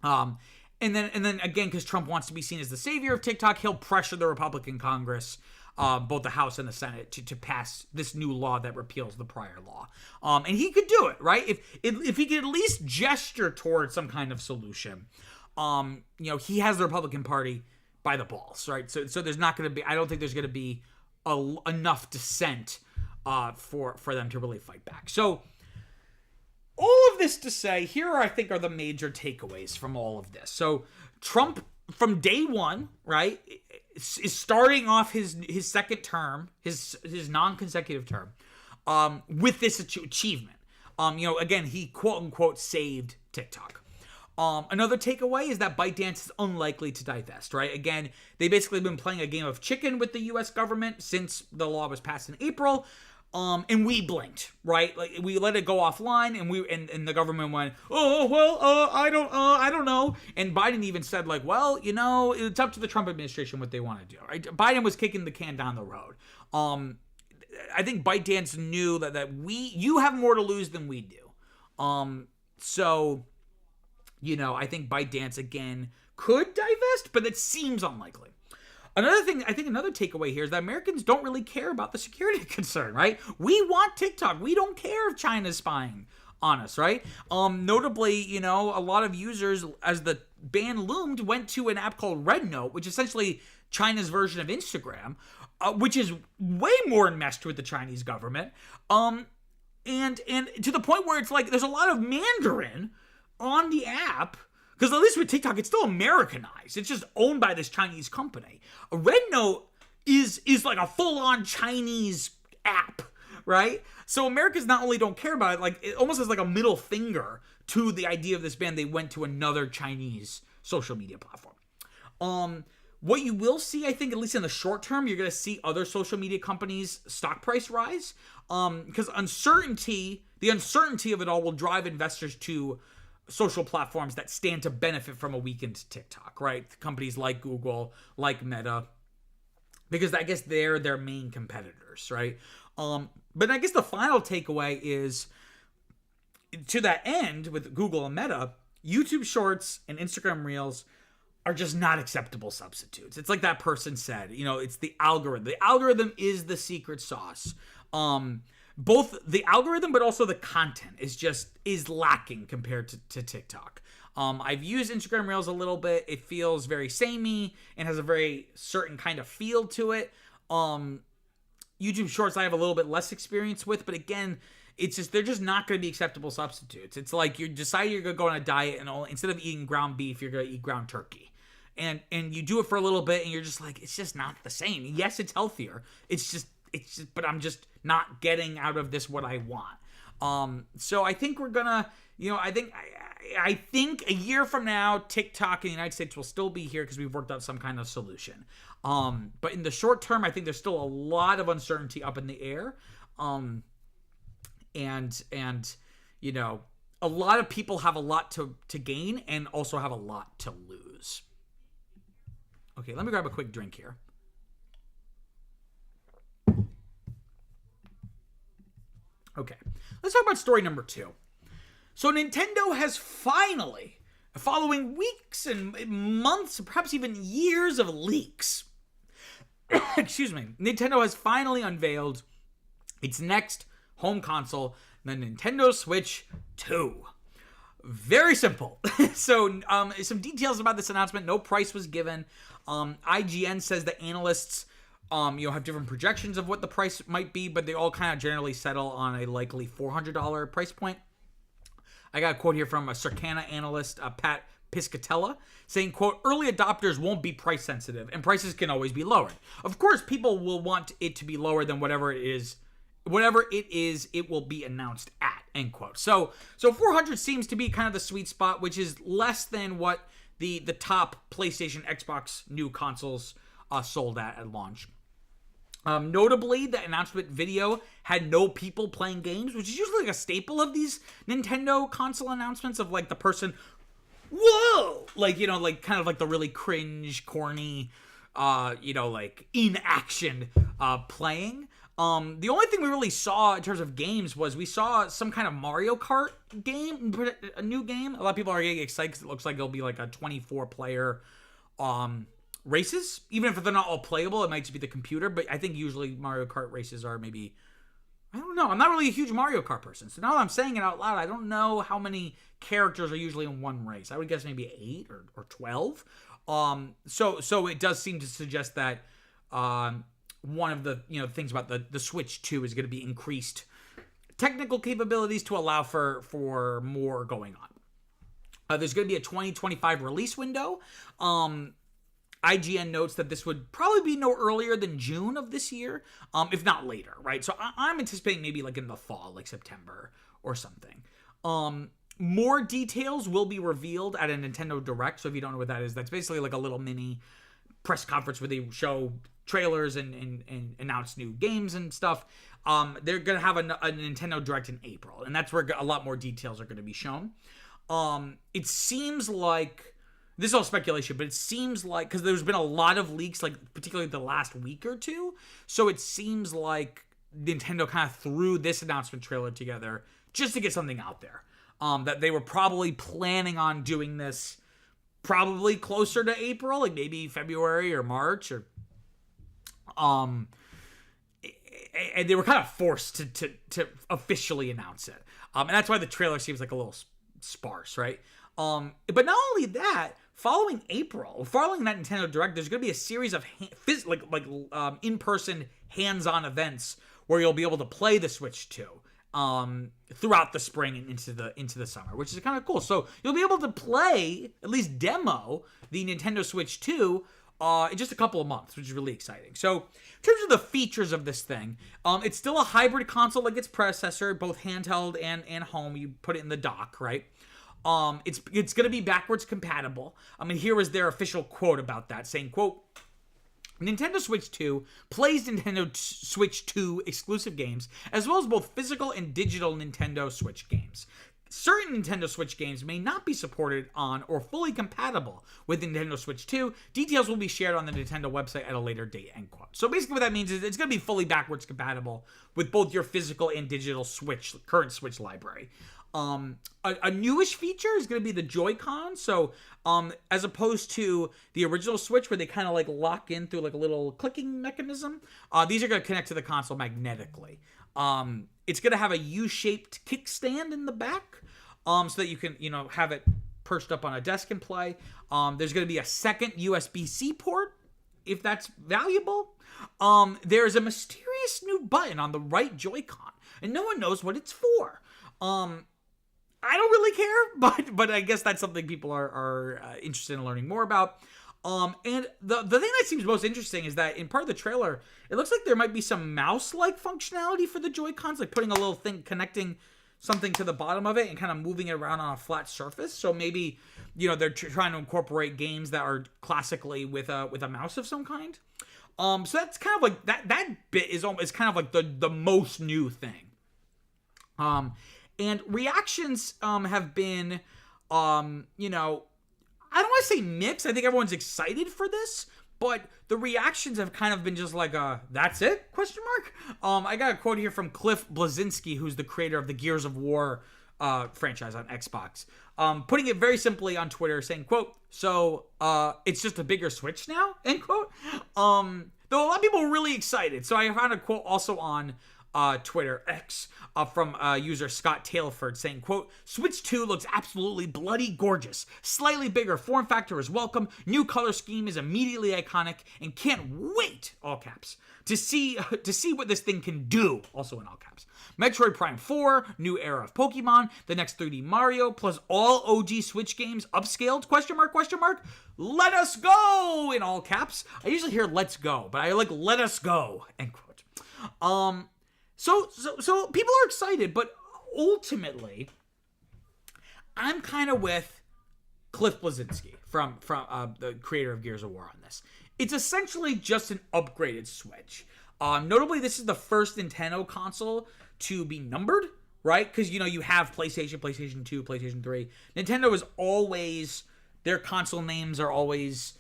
And then again, because Trump wants to be seen as the savior of TikTok, he'll pressure the Republican Congress, both the House and the Senate, to pass this new law that repeals the prior law. And he could do it, right? If he could at least gesture towards some kind of solution, he has the Republican Party by the balls, right? So there's not going to be, I don't think there's going to be enough dissent for them to really fight back. So all of this to say, here I think are the major takeaways from all of this. So Trump, from day one, right, is starting off his second term, his non-consecutive term, with this achievement. Again, he quote unquote saved TikTok. Another takeaway is that ByteDance is unlikely to divest, right? Again, they basically been playing a game of chicken with the U.S. government since the law was passed in April. And we blinked, right? Like, we let it go offline, and the government went, I don't know. And Biden even said, like, well, it's up to the Trump administration what they want to do. Right? Biden was kicking the can down the road. I think ByteDance knew that you have more to lose than we do. So, I think ByteDance again could divest, but it seems unlikely. Another thing, I think another takeaway here is that Americans don't really care about the security concern, right? We want TikTok. We don't care if China's spying on us, right? Notably, a lot of users, as the ban loomed, went to an app called RedNote, which is essentially China's version of Instagram, which is way more enmeshed with the Chinese government. And to the point where it's like there's a lot of Mandarin on the app. Because at least with TikTok, it's still Americanized. It's just owned by this Chinese company. A RedNote is like a full-on Chinese app, right? So Americans not only don't care about it, like it almost has like a middle finger to the idea of this ban. They went to another Chinese social media platform. What you will see, I think, at least in the short term, you're going to see other social media companies' stock price rise. Because the uncertainty of it all will drive investors to social platforms that stand to benefit from a weakened TikTok, right? Companies like Google, like Meta, because I guess they're their main competitors, right? But I guess the final takeaway is, to that end, with Google and Meta, YouTube Shorts and Instagram Reels are just not acceptable substitutes. It's like that person said, it's the algorithm. The algorithm is the secret sauce. Both the algorithm, but also the content is lacking compared to TikTok. I've used Instagram Reels a little bit. It feels very samey and has a very certain kind of feel to it. YouTube Shorts I have a little bit less experience with, but again, they're just not going to be acceptable substitutes. It's like you decide you're going to go on a diet and instead of eating ground beef, you're going to eat ground turkey. And you do it for a little bit and you're just like, it's just not the same. Yes, it's healthier. But I'm just not getting out of this what I want. So I think we're gonna, I think a year from now, TikTok in the United States will still be here because we've worked out some kind of solution. But in the short term, I think there's still a lot of uncertainty up in the air. And a lot of people have a lot to gain and also have a lot to lose. Okay, let me grab a quick drink here. Okay, let's talk about story number 2. So Nintendo has finally, following weeks and months, perhaps even years of leaks, Nintendo has finally unveiled its next home console, the Nintendo Switch 2. Very simple. So some details about this announcement. No price was given. IGN says the analysts have different projections of what the price might be, but they all kind of generally settle on a likely $400 price point. I got a quote here from a Circana analyst, Pat Piscatella, saying, quote, early adopters won't be price sensitive and prices can always be lowered. Of course, people will want it to be lower than whatever it is, it will be announced at, end quote. So 400 seems to be kind of the sweet spot, which is less than what the top PlayStation, Xbox new consoles sold at launch. Notably, the announcement video had no people playing games, which is usually like a staple of these Nintendo console announcements, of like the person, whoa, like, like kind of like the really cringe, corny, like in action playing. The only thing we really saw in terms of games was we saw some kind of Mario Kart game, a new game. A lot of people are getting excited because it looks like it'll be like a 24-player races. Even if they're not all playable, it might just be the computer. But I think usually Mario Kart races are maybe, I don't know. I'm not really a huge Mario Kart person. So now that I'm saying it out loud, I don't know how many characters are usually in one race. I would guess maybe 8 or 12. So it does seem to suggest that one of the things about the Switch 2 is going to be increased technical capabilities to allow for more going on. There's going to be a 2025 release window. IGN notes that this would probably be no earlier than June of this year, if not later, right? So I'm anticipating maybe like in the fall, like September or something. More details will be revealed at a Nintendo Direct. So if you don't know what that is, that's basically like a little mini press conference where they show trailers and announce new games and stuff. They're going to have a Nintendo Direct in April, and that's where a lot more details are going to be shown. It seems like, this is all speculation, but it seems like, because there's been a lot of leaks, like particularly the last week or two, so it seems like Nintendo kind of threw this announcement trailer together just to get something out there. That they were probably planning on doing this probably closer to April, like maybe February or March, or and they were kind of forced to officially announce it. And that's why the trailer seems like a little sparse, right? But not only that, following that Nintendo Direct, there's going to be a series of in-person hands-on events where you'll be able to play the Switch 2 throughout the spring and into the summer, which is kind of cool. So you'll be able to play, at least demo, the Nintendo Switch 2 in just a couple of months, which is really exciting. So in terms of the features of this thing, it's still a hybrid console like its predecessor, both handheld and home. You put it in the dock, right? It's going to be backwards compatible. Here was their official quote about that, saying, quote, Nintendo Switch 2 plays Nintendo Switch 2 exclusive games, as well as both physical and digital Nintendo Switch games. Certain Nintendo Switch games may not be supported on or fully compatible with Nintendo Switch 2. Details will be shared on the Nintendo website at a later date, end quote. So basically what that means is it's going to be fully backwards compatible with both your physical and digital current Switch library. A newish feature is going to be the Joy-Con. So, as opposed to the original Switch where they kind of like lock in through like a little clicking mechanism, these are going to connect to the console magnetically. It's going to have a U-shaped kickstand in the back, so that you can, have it perched up on a desk and play. There's going to be a second USB-C port, if that's valuable. There's a mysterious new button on the right Joy-Con, and no one knows what it's for. I don't really care, but I guess that's something people are interested in learning more about. And the thing that seems most interesting is that in part of the trailer, it looks like there might be some mouse-like functionality for the Joy-Cons, like putting a little thing, connecting something to the bottom of it and kind of moving it around on a flat surface. So maybe, they're trying to incorporate games that are classically with a mouse of some kind. So that's kind of like, that bit is kind of like the most new thing. And reactions have been, I don't want to say mixed. I think everyone's excited for this, but the reactions have kind of been just like, that's it? ? I got a quote here from Cliff Bleszinski, who's the creator of the Gears of War franchise on Xbox, putting it very simply on Twitter, saying, quote, so it's just a bigger Switch now, end quote. Though a lot of people were really excited. So I found a quote also on Twitter X from user Scott Tailford saying, quote, Switch 2 looks absolutely bloody gorgeous. Slightly bigger form factor is welcome. New color scheme is immediately iconic, and can't wait, all caps, to see what this thing can do, also in all caps. Metroid Prime 4, new era of Pokemon, the next 3D Mario, plus all OG Switch games upscaled, question mark, let us go, in all caps. I usually hear let's go, but I like let us go, end quote. So people are excited, but ultimately, I'm kind of with Cliff Bleszinski from the creator of Gears of War on this. It's essentially just an upgraded Switch. Notably, this is the first Nintendo console to be numbered, right? Because, you have PlayStation, PlayStation 2, PlayStation 3. Nintendo is always, their console names are always,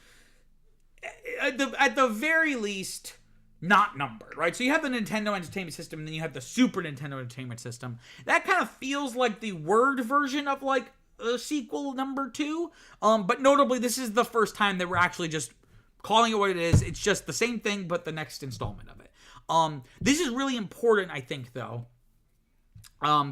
at the very least, not numbered, right? So you have the Nintendo Entertainment System, and then you have the Super Nintendo Entertainment System. That kind of feels like the word version of, like, a sequel number 2. But notably, this is the first time that we're actually just calling it what it is. It's just the same thing, but the next installment of it. This is really important, I think, though,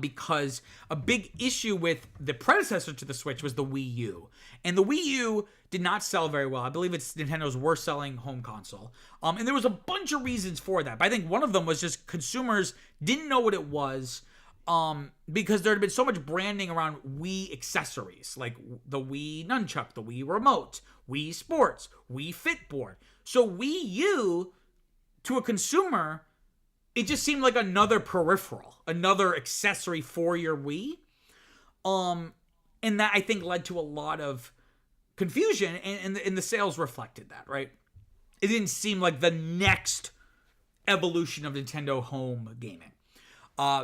because a big issue with the predecessor to the Switch was the Wii U. And the Wii U did not sell very well. I believe it's Nintendo's worst selling home console. And there was a bunch of reasons for that. But I think one of them was just consumers didn't know what it was, because there had been so much branding around Wii accessories, like the Wii Nunchuck, the Wii Remote, Wii Sports, Wii Fitboard. So Wii U, to a consumer, it just seemed like another peripheral, another accessory for your Wii. And that, I think, led to a lot of confusion, and the sales reflected that, right? It didn't seem like the next evolution of Nintendo home gaming.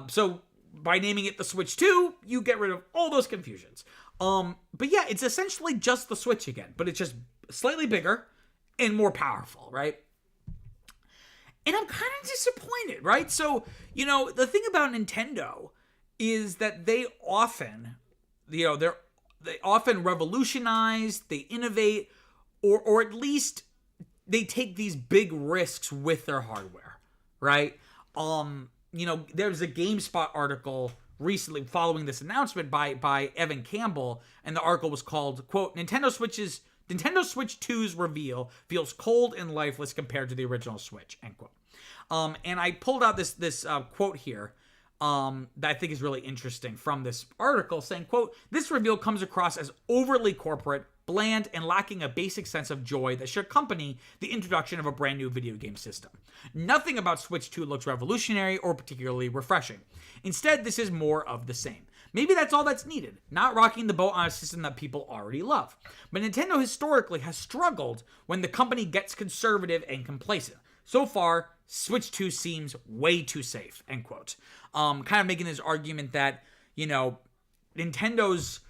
So by naming it the Switch 2, you get rid of all those confusions. But yeah, it's essentially just the Switch again, but it's just slightly bigger and more powerful, right? And I'm kind of disappointed, right? So, the thing about Nintendo is that they often, they often revolutionize, they innovate, or at least they take these big risks with their hardware, right? There's a GameSpot article recently following this announcement by Evan Campbell, and the article was called, quote, Nintendo Switch 2's reveal feels cold and lifeless compared to the original Switch, end quote. And I pulled out this quote here that I think is really interesting from this article, saying, quote, this reveal comes across as overly corporate, bland, and lacking a basic sense of joy that should accompany the introduction of a brand new video game system. Nothing about Switch 2 looks revolutionary or particularly refreshing. Instead, this is more of the same. Maybe that's all that's needed, not rocking the boat on a system that people already love. But Nintendo historically has struggled when the company gets conservative and complacent. So far, Switch 2 seems way too safe, end quote. Kind of making this argument that, Nintendo's,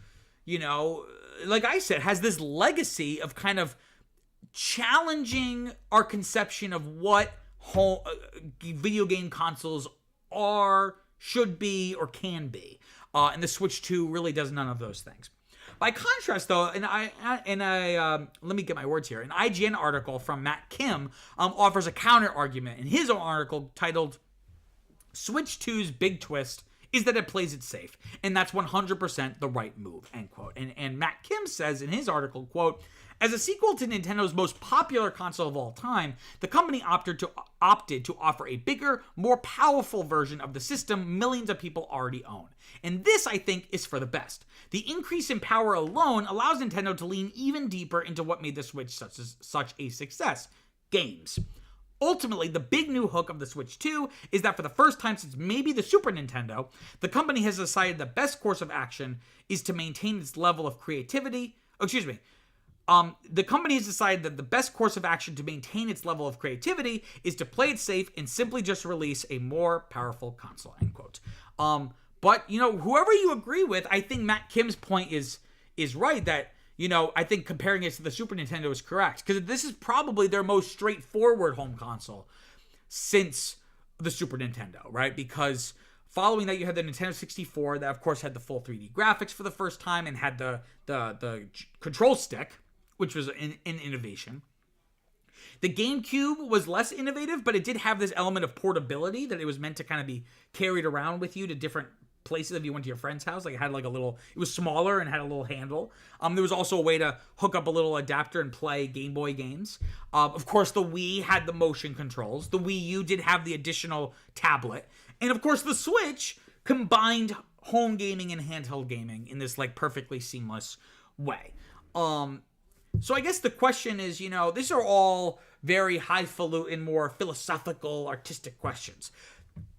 like I said, has this legacy of kind of challenging our conception of what video game consoles are, should be, or can be. And the Switch 2 really does none of those things. By contrast, though, let me get my words here. An IGN article from Matt Kim offers a counter argument in his own article titled Switch 2's big twist is that it plays it safe, and that's 100% the right move, end quote. And Matt Kim says in his article, quote, as a sequel to Nintendo's most popular console of all time, the company opted to offer a bigger, more powerful version of the system millions of people already own. And this, I think, is for the best. The increase in power alone allows Nintendo to lean even deeper into what made the Switch such a success: games. Ultimately, the big new hook of the Switch 2 is that for the first time since maybe the Super Nintendo, the company has decided the best course of action is to maintain its level of creativity. The company has decided that the best course of action to maintain its level of creativity is to play it safe and simply just release a more powerful console, end quote. But, whoever you agree with, I think Matt Kim's point is right that, I think comparing it to the Super Nintendo is correct, because this is probably their most straightforward home console since the Super Nintendo, right? Because following that, you had the Nintendo 64 that, of course, had the full 3D graphics for the first time and had the control stick, which was an innovation. The GameCube was less innovative, but it did have this element of portability that it was meant to kind of be carried around with you to different places if you went to your friend's house. Like it had like a little, it was smaller and had a little handle. There was also a way to hook up a little adapter and play Game Boy games. Of course, the Wii had the motion controls. The Wii U did have the additional tablet. And of course, the Switch combined home gaming and handheld gaming in this like perfectly seamless way. So I guess the question is, you know, these are all very highfalutin, more philosophical, artistic questions.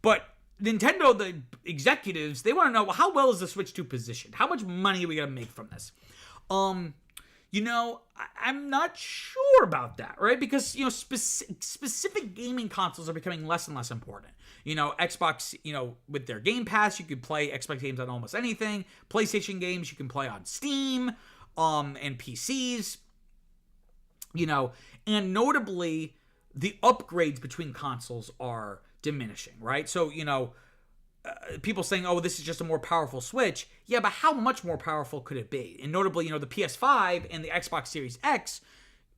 But Nintendo, the executives, they want to know, well, how well is the Switch 2 positioned? How much money are we going to make from this? You know, I'm not sure about that, right? Because, you know, specific gaming consoles are becoming less and less important. You know, Xbox, you know, with their Game Pass, you could play Xbox games on almost anything. PlayStation games, you can play on Steam, and PCs. You know, and notably, the upgrades between consoles are diminishing, right? So, you know, people saying, oh, this is just a more powerful Switch. Yeah, but how much more powerful could it be? And notably, you know, the PS5 and the Xbox Series X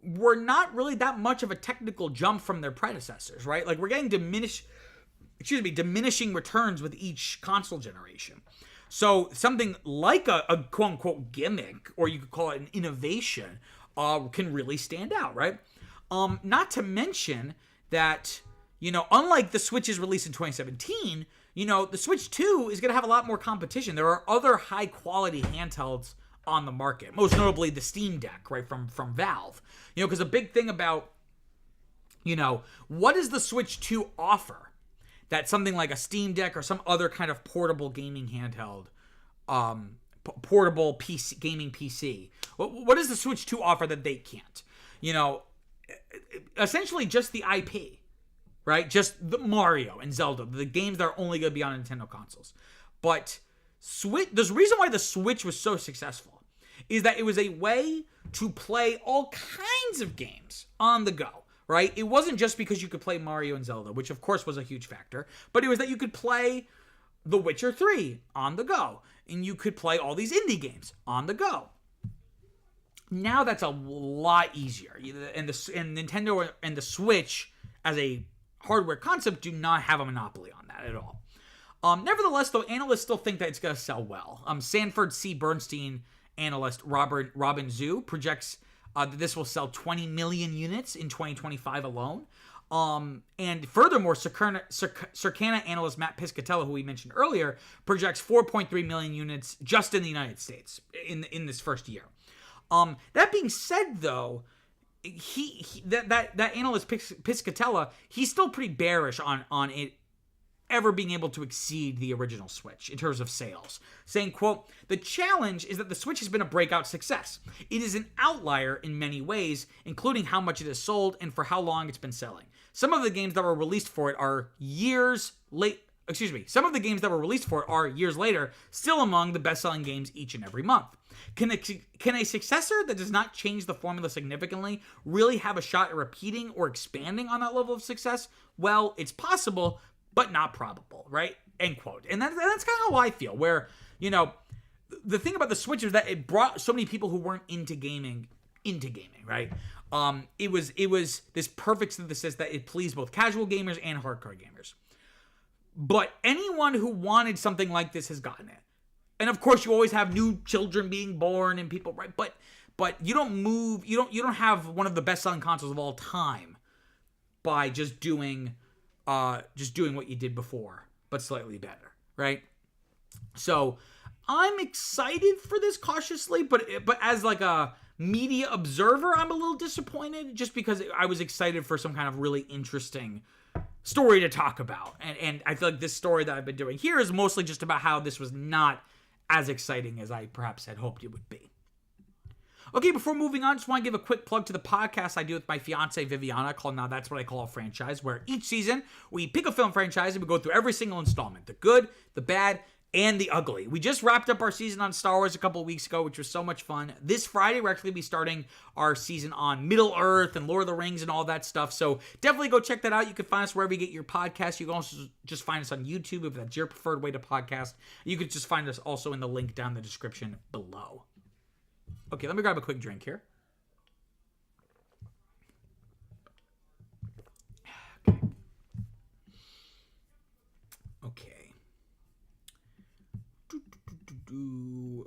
were not really that much of a technical jump from their predecessors, right? Like, we're getting diminishing returns with each console generation. So something like a quote-unquote gimmick, or you could call it an innovation, can really stand out, right? Not to mention that, you know, unlike the Switch's release in 2017, you know, the Switch 2 is going to have a lot more competition. There are other high-quality handhelds on the market, most notably the Steam Deck, right, from Valve. You know, because a big thing about, you know, what does the Switch 2 offer that something like a Steam Deck or some other kind of portable gaming handheld, portable PC, gaming PC, what does the Switch 2 offer that they can't? You know, essentially just the IP. Right? Just the Mario and Zelda, the games that are only going to be on Nintendo consoles. But the reason why the Switch was so successful is that it was a way to play all kinds of games on the go, right? It wasn't just because you could play Mario and Zelda, which of course was a huge factor, but it was that you could play The Witcher 3 on the go, and you could play all these indie games on the go. Now that's a lot easier. And Nintendo and the Switch as a hardware concept do not have a monopoly on that at all. Nevertheless, though, analysts still think that it's going to sell well. Sanford C. Bernstein analyst Robin Zhu projects that this will sell 20 million units in 2025 alone. And furthermore, Circana analyst Matt Piscatella, who we mentioned earlier, projects 4.3 million units just in the United States in this first year. That being said, though, that analyst Piscatella, he's still pretty bearish on it ever being able to exceed the original Switch in terms of sales, saying, quote, "The challenge is that the Switch has been a breakout success. It is an outlier in many ways, including how much it has sold and for how long it's been selling. Some of the games that were released for it are years later, still among the best-selling games each and every month. Can a successor that does not change the formula significantly really have a shot at repeating or expanding on that level of success? Well, it's possible, but not probable," right? End quote. And that's kind of how I feel, where, you know, the thing about the Switch is that it brought so many people who weren't into gaming, right? It was this perfect synthesis that it pleased both casual gamers and hardcore gamers. But anyone who wanted something like this has gotten it. And of course, you always have new children being born and people, right? But you don't have one of the best-selling consoles of all time by just doing what you did before, but slightly better, right? So I'm excited for this cautiously, but as like a media observer, I'm a little disappointed just because I was excited for some kind of really interesting story to talk about. And I feel like this story that I've been doing here is mostly just about how this was not as exciting as I perhaps had hoped it would be. Okay, before moving on, just want to give a quick plug to the podcast I do with my fiance Viviana called Now That's What I Call a Franchise, where each season we pick a film franchise and we go through every single installment, the good, the bad, and the ugly. We just wrapped up our season on Star Wars a couple of weeks ago, which was so much fun. This Friday, we're actually going to be starting our season on Middle-earth and Lord of the Rings and all that stuff, so definitely go check that out. You can find us wherever you get your podcasts. You can also just find us on YouTube if that's your preferred way to podcast. You could just find us also in the link down in the description below. Okay, let me grab a quick drink here.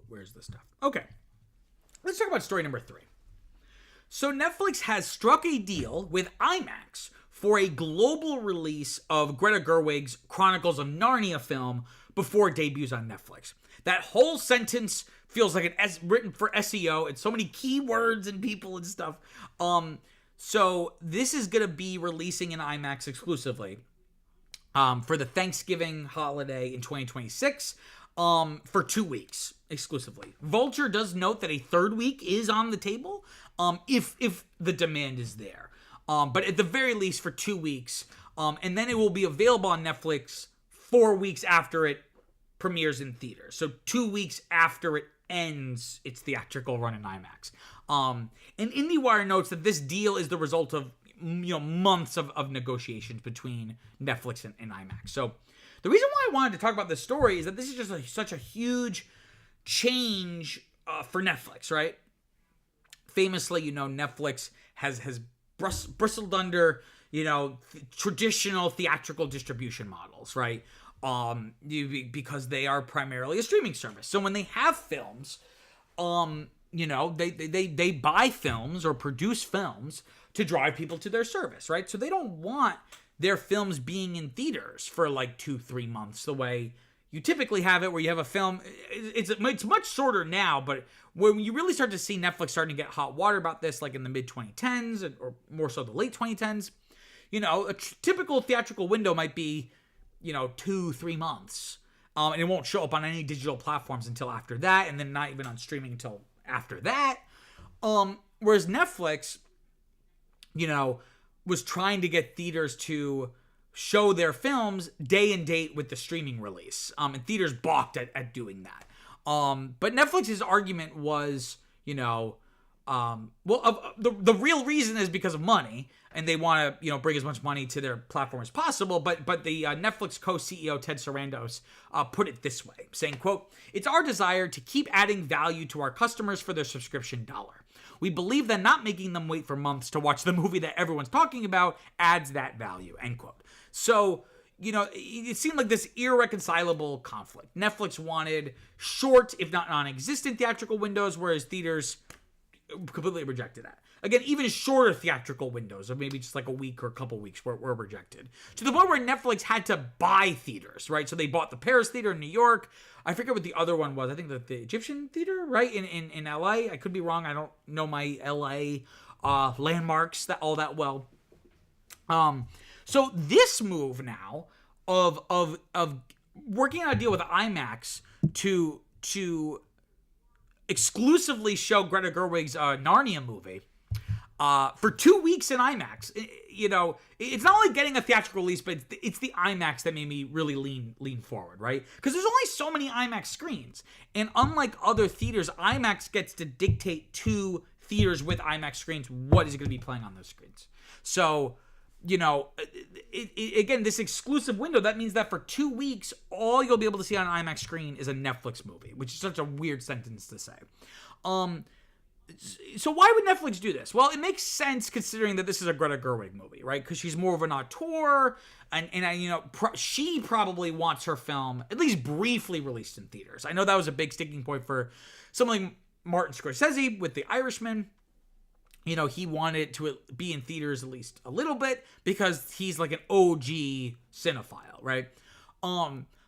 Where's the stuff? Okay. Let's talk about story number 3. So Netflix has struck a deal with IMAX for a global release of Greta Gerwig's Chronicles of Narnia film before it debuts on Netflix. That whole sentence feels like written for SEO. It's so many keywords and people and stuff. So this is going to be releasing in IMAX exclusively for the Thanksgiving holiday in 2026 for 2 weeks exclusively. Vulture does note that a third week is on the table if the demand is there. But at the very least for 2 weeks. And then it will be available on Netflix 4 weeks after it premieres in theaters. So 2 weeks after it ends its theatrical run in IMAX. And IndieWire notes that this deal is the result of months of negotiations between Netflix and IMAX. So the reason why I wanted to talk about this story is that this is just such a huge change for Netflix, right? Famously, Netflix has bristled under, traditional theatrical distribution models, right? Because they are primarily a streaming service. So when they have films, they buy films or produce films to drive people to their service, right? So they don't want their films being in theaters for like 2-3 months, the way you typically have it, where you have a film. It's much shorter now, but when you really start to see Netflix starting to get hot water about this, like in the mid 2010s or more so the late 2010s, a typical theatrical window might be 2-3 months. And it won't show up on any digital platforms until after that, and then not even on streaming until after that. Whereas Netflix, was trying to get theaters to show their films day and date with the streaming release. And theaters balked at doing that. But Netflix's argument was, the real reason is because of money, and they want to, bring as much money to their platform as possible. But the Netflix co-CEO Ted Sarandos put it this way, saying, quote, "It's our desire to keep adding value to our customers for their subscription dollar. We believe that not making them wait for months to watch the movie that everyone's talking about adds that value," end quote. So, it seemed like this irreconcilable conflict. Netflix wanted short, if not non-existent theatrical windows, whereas theaters completely rejected that. Again, even shorter theatrical windows of maybe just like a week or a couple weeks were rejected. To the point where Netflix had to buy theaters, right? So they bought the Paris Theater in New York. I forget what the other one was. I think the Egyptian Theater, right? In LA. I could be wrong. I don't know my LA landmarks all that well. So this move now of working on a deal with IMAX to exclusively show Greta Gerwig's Narnia movie for 2 weeks in IMAX. It's not only getting a theatrical release, but it's the IMAX that made me really lean forward, right? Because there's only so many IMAX screens. And unlike other theaters, IMAX gets to dictate to theaters with IMAX screens what is going to be playing on those screens. So, again, this exclusive window, that means that for 2 weeks, all you'll be able to see on an IMAX screen is a Netflix movie, which is such a weird sentence to say. So why would Netflix do this? Well, it makes sense considering that this is a Greta Gerwig movie, right? Because she's more of an auteur, and she probably wants her film at least briefly released in theaters. I know that was a big sticking point for someone like Martin Scorsese with The Irishman. He wanted to be in theaters at least a little bit because he's like an OG cinephile, right?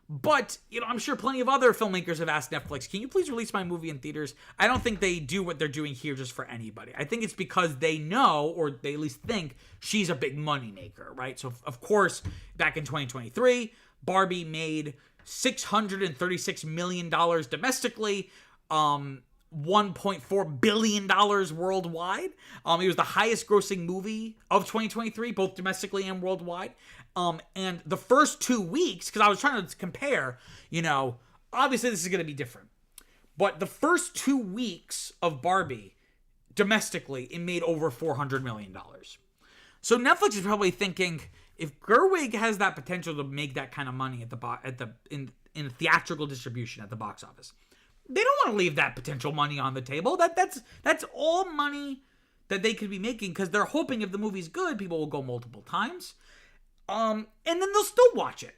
But, I'm sure plenty of other filmmakers have asked Netflix, can you please release my movie in theaters? I don't think they do what they're doing here just for anybody. I think it's because they know, or they at least think, she's a big moneymaker, right? So, of course, back in 2023, Barbie made $636 million domestically, $1.4 billion worldwide. It was the highest grossing movie of 2023, both domestically and worldwide. And the first 2 weeks, because I was trying to compare, obviously this is going to be different. But the first 2 weeks of Barbie, domestically, it made over $400 million. So Netflix is probably thinking, if Gerwig has that potential to make that kind of money in theatrical distribution at the box office, they don't want to leave that potential money on the table. That's all money that they could be making, because they're hoping if the movie's good, people will go multiple times. And then they'll still watch it.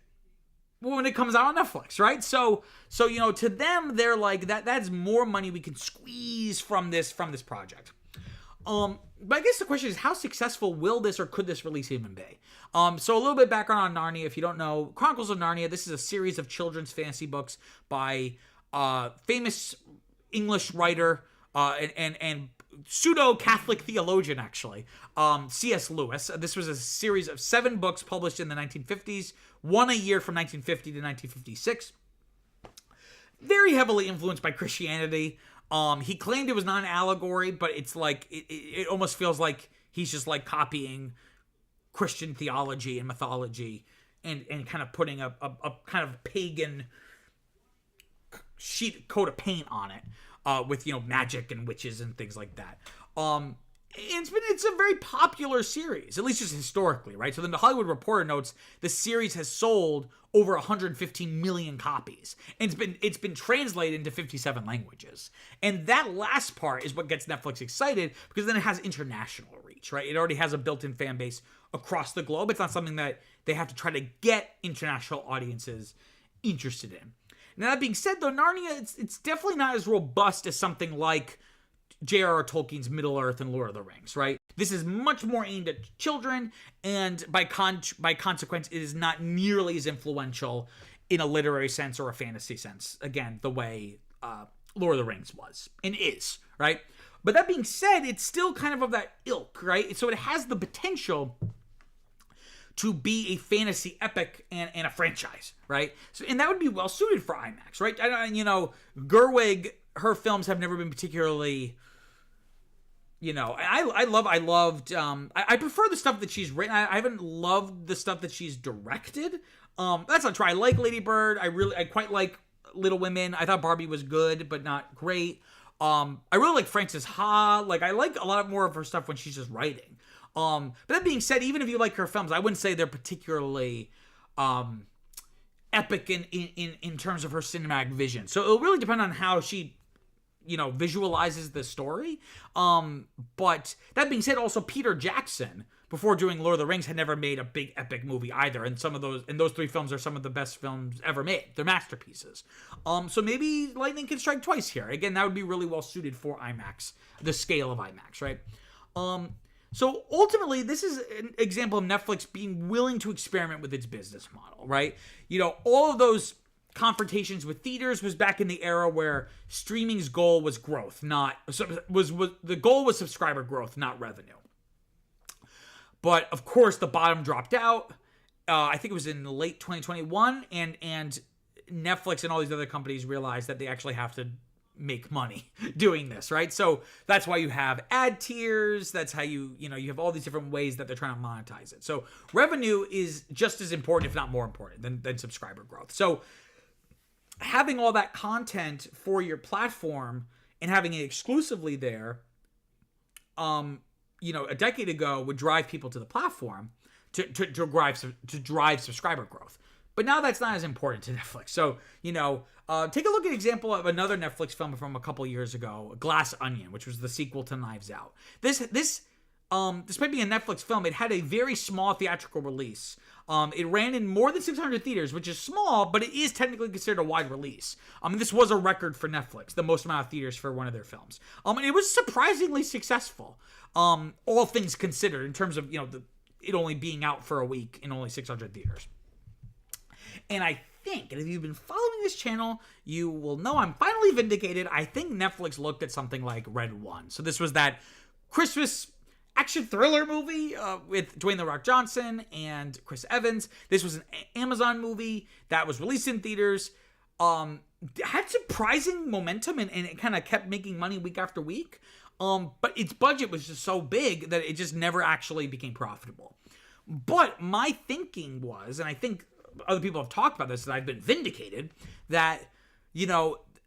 when it comes out on Netflix, right? So to them, they're like, that's more money we can squeeze from this project. But I guess the question is, how successful will this or could this release even be? So a little bit background on Narnia, if you don't know. Chronicles of Narnia, this is a series of children's fantasy books by famous English writer and pseudo-Catholic theologian, actually, C.S. Lewis. This was a series of 7 books published in the 1950s, one a year from 1950 to 1956. Very heavily influenced by Christianity. He claimed it was not an allegory, but it's like, it almost feels like he's just like copying Christian theology and mythology and kind of putting a kind of pagan coat of paint on it, with, magic and witches and things like that. It's a very popular series, at least just historically, right? So then the Hollywood Reporter notes the series has sold over 115 million copies, and it's been translated into 57 languages. And that last part is what gets Netflix excited, because then it has international reach, right? It already has a built-in fan base across the globe. It's not something that they have to try to get international audiences interested in. Now, that being said, though, Narnia, it's definitely not as robust as something like J.R.R. Tolkien's Middle-earth and Lord of the Rings, right? This is much more aimed at children, and by consequence, it is not nearly as influential in a literary sense or a fantasy sense, again, the way Lord of the Rings was and is, right? But that being said, it's still kind of that ilk, right? So it has the potential to be a fantasy epic and a franchise, right? So, and that would be well suited for IMAX, right? Gerwig, her films have never been particularly, I prefer the stuff that she's written. I haven't loved the stuff that she's directed. That's not true. I like Lady Bird. I quite like Little Women. I thought Barbie was good, but not great. I really like Frances Ha. I like a lot more of her stuff when she's just writing. But that being said, even if you like her films, I wouldn't say they're particularly epic in terms of her cinematic vision. So it'll really depend on how she, visualizes the story. But that being said, also Peter Jackson, before doing Lord of the Rings, had never made a big epic movie either. And those 3 films are some of the best films ever made. They're masterpieces. So maybe lightning can strike twice here. Again, that would be really well suited for IMAX, the scale of IMAX, right? So ultimately, this is an example of Netflix being willing to experiment with its business model, right? All of those confrontations with theaters was back in the era where streaming's goal was growth, the goal was subscriber growth, not revenue. But of course, the bottom dropped out. I think it was in late 2021, and Netflix and all these other companies realized that they actually have to make money doing this, right? So that's why you have ad tiers. That's how you have all these different ways that they're trying to monetize it. So revenue is just as important, if not more important, than subscriber growth. So having all that content for your platform and having it exclusively there, a decade ago would drive people to the platform to drive subscriber growth. But now that's not as important to Netflix. So, take a look at an example of another Netflix film from a couple years ago, Glass Onion, which was the sequel to Knives Out. This despite being a Netflix film, it had a very small theatrical release. It ran in more than 600 theaters, which is small, but it is technically considered a wide release. This was a record for Netflix, the most amount of theaters for one of their films. And it was surprisingly successful, all things considered, in terms of, it only being out for a week in only 600 theaters. And I think, and if you've been following this channel, you will know I'm finally vindicated. I think Netflix looked at something like Red One. So this was that Christmas action thriller movie with Dwayne "The Rock" Johnson and Chris Evans. This was an Amazon movie that was released in theaters. Had surprising momentum and it kind of kept making money week after week. But its budget was just so big that it just never actually became profitable. But my thinking was, and I think other people have talked about this, that I've been vindicated, that,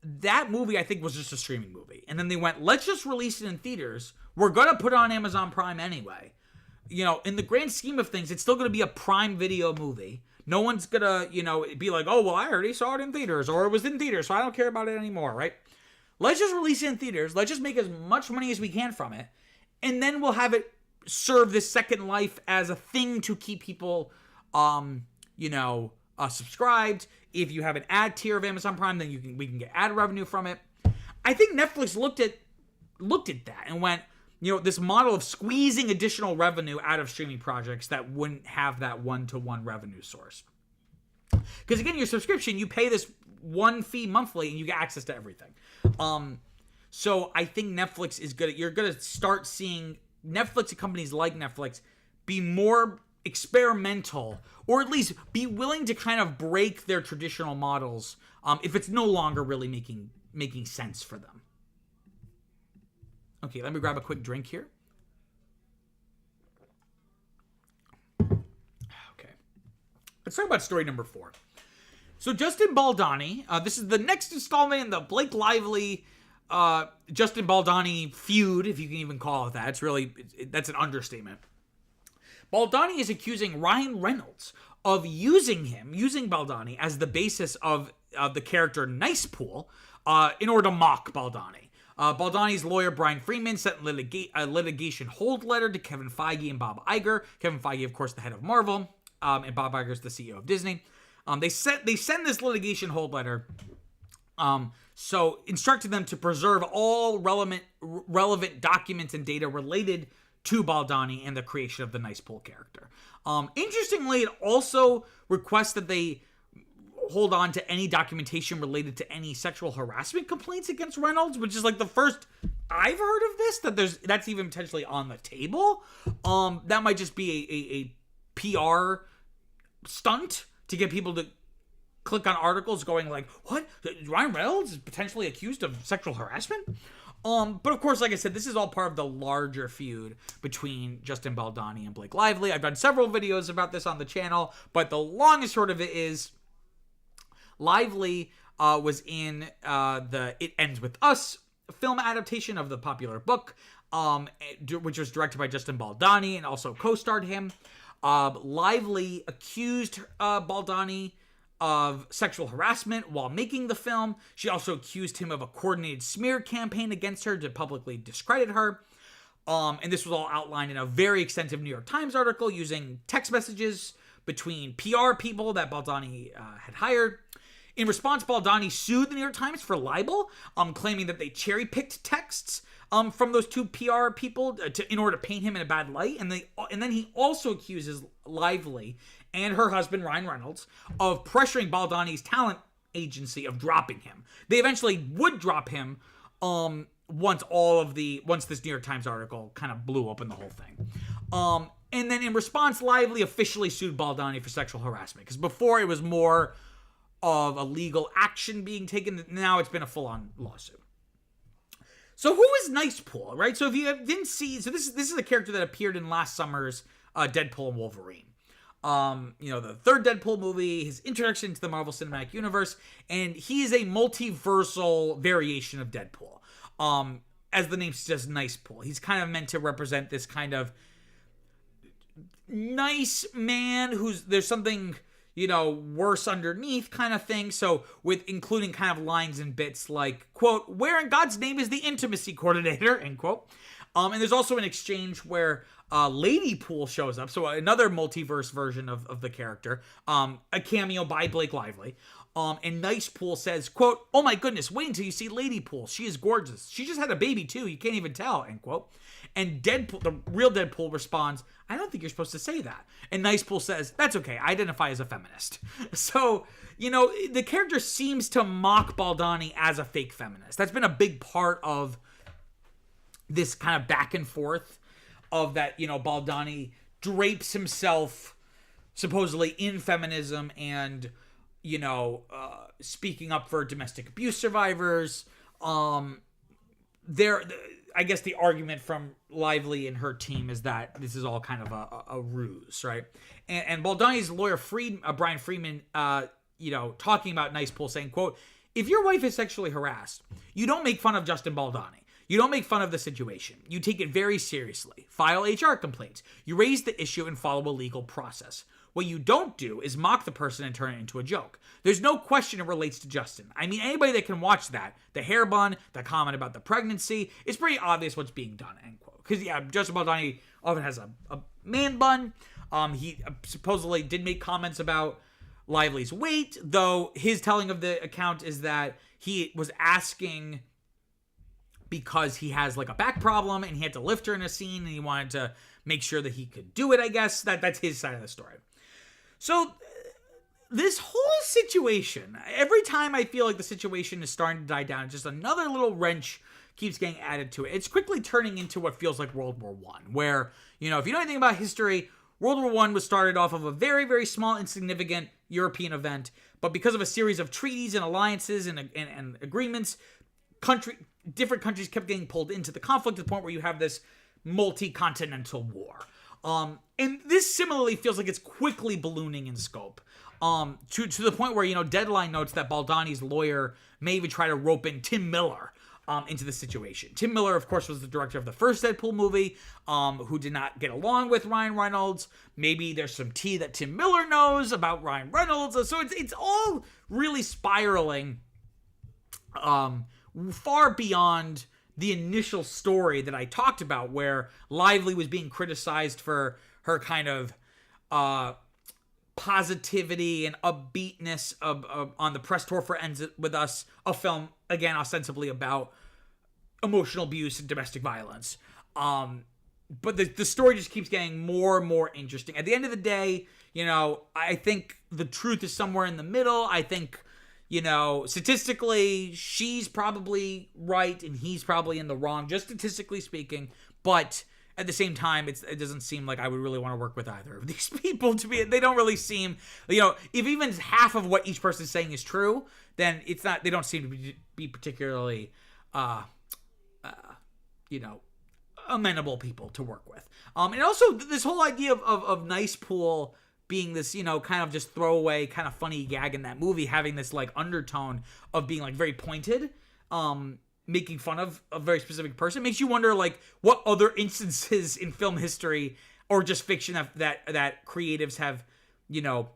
that movie I think was just a streaming movie. And then they went, let's just release it in theaters. We're going to put it on Amazon Prime anyway. In the grand scheme of things, it's still going to be a Prime Video movie. No one's going to, be like, oh, well, I already saw it in theaters, or it was in theaters, so I don't care about it anymore, right? Let's just release it in theaters. Let's just make as much money as we can from it. And then we'll have it serve this second life as a thing to keep people, subscribed. If you have an ad tier of Amazon Prime, then we can get ad revenue from it. I think Netflix looked at that and went, this model of squeezing additional revenue out of streaming projects that wouldn't have that one-to-one revenue source. Because again, your subscription, you pay this one fee monthly and you get access to everything. So I think Netflix is good. You're going to start seeing Netflix and companies like Netflix be more experimental, or at least be willing to kind of break their traditional models if it's no longer really making sense for them. Okay, let me grab a quick drink here. Okay. Let's talk about story number 4. So Justin Baldoni, this is the next installment in the Blake Lively, Justin Baldoni feud, if you can even call it that. That's an understatement. Baldoni is accusing Ryan Reynolds of using Baldoni as the basis of the character Nicepool in order to mock Baldoni. Baldoni's lawyer, Brian Freeman, sent a litigation hold letter to Kevin Feige and Bob Iger. Kevin Feige, of course, the head of Marvel, and Bob Iger is the CEO of Disney. They send this litigation hold letter, so instructing them to preserve all relevant documents and data related to Baldoni and the creation of the Nicepool character. Interestingly, it also requests that they hold on to any documentation related to any sexual harassment complaints against Reynolds, which is like the first I've heard of this, that's even potentially on the table. That might just be a PR stunt to get people to click on articles going like, what? Ryan Reynolds is potentially accused of sexual harassment? But of course, like I said, this is all part of the larger feud between Justin Baldoni and Blake Lively. I've done several videos about this on the channel, but the long and short of it is Lively was in the It Ends With Us film adaptation of the popular book, which was directed by Justin Baldoni and also co-starred him. Lively accused Baldoni of sexual harassment while making the film. She also accused him of a coordinated smear campaign against her to publicly discredit her. And this was all outlined in a very extensive New York Times article using text messages between PR people that Baldoni had hired. In response, Baldoni sued the New York Times for libel, claiming that they cherry-picked texts from those two PR people in order to paint him in a bad light. And then he also accuses Lively and her husband, Ryan Reynolds, of pressuring Baldoni's talent agency of dropping him. They eventually would drop him once this New York Times article kind of blew open the whole thing. And then in response, Lively officially sued Baldoni for sexual harassment, because before it was more of a legal action being taken. Now it's been a full-on lawsuit. So who is Nicepool, right? So if you didn't see, so this is a character that appeared in last summer's Deadpool and Wolverine. The third Deadpool movie, his introduction to the Marvel Cinematic Universe, and he is a multiversal variation of Deadpool. As the name suggests, Nicepool. He's kind of meant to represent this kind of nice man there's something worse underneath kind of thing. So with including kind of lines and bits like, quote, "Where in God's name is the intimacy coordinator," end quote. And there's also an exchange where Ladypool shows up. So another multiverse version of the character, a cameo by Blake Lively. And Nicepool says, quote, "Oh my goodness, wait until you see Ladypool. She is gorgeous. She just had a baby too. You can't even tell," end quote. And Deadpool, the real Deadpool, responds, "I don't think you're supposed to say that." And Nicepool says, "That's okay. I identify as a feminist." So, the character seems to mock Baldoni as a fake feminist. That's been a big part of this kind of back and forth of that, Baldoni drapes himself supposedly in feminism and, speaking up for domestic abuse survivors. I guess the argument from Lively and her team is that this is all kind of a ruse, right? And Baldoni's lawyer, Brian Freeman, talking about Nicepool, saying, quote, "If your wife is sexually harassed, you don't make fun of Justin Baldoni. You don't make fun of the situation. You take it very seriously. File HR complaints. You raise the issue and follow a legal process. What you don't do is mock the person and turn it into a joke. There's no question it relates to Justin. I mean, anybody that can watch that, the hair bun, the comment about the pregnancy, it's pretty obvious what's being done," end quote. Because, Justin Baldoni often has a man bun. He supposedly did make comments about Lively's weight, though his telling of the account is that he was asking because he has like a back problem and he had to lift her in a scene and he wanted to make sure that he could do it, I guess. That's his side of the story. So this whole situation, every time I feel like the situation is starting to die down, just another little wrench keeps getting added to it. It's quickly turning into what feels like World War I, where, you know, if you know anything about history, World War I was started off of a very, very small, insignificant European event, but because of a series of treaties and alliances and agreements, different countries kept getting pulled into the conflict to the point where you have this multi-continental war. And this similarly feels like it's quickly ballooning in scope. To the point where, you know, Deadline notes that Baldoni's lawyer may even try to rope in Tim Miller into the situation. Tim Miller, of course, was the director of the first Deadpool movie, who did not get along with Ryan Reynolds. Maybe there's some tea that Tim Miller knows about Ryan Reynolds. So it's all really spiraling far beyond the initial story that I talked about, where Lively was being criticized for her kind of positivity and upbeatness on the press tour for Ends It With Us, a film, again, ostensibly about emotional abuse and domestic violence. But the story just keeps getting more and more interesting. At the end of the day, you know, I think the truth is somewhere in the middle. I think, you know, statistically, she's probably right and he's probably in the wrong, just statistically speaking. But at the same time, it doesn't seem like I would really want to work with either of these people. They don't really seem, you know, if even half of what each person is saying is true, then it's not. They don't seem to be particularly, you know, amenable people to work with. And also this whole idea of Nicepool being this, you know, kind of just throwaway, kind of funny gag in that movie, having this like undertone of being like very pointed, making fun of a very specific person, makes you wonder like what other instances in film history or just fiction that creatives have, you know,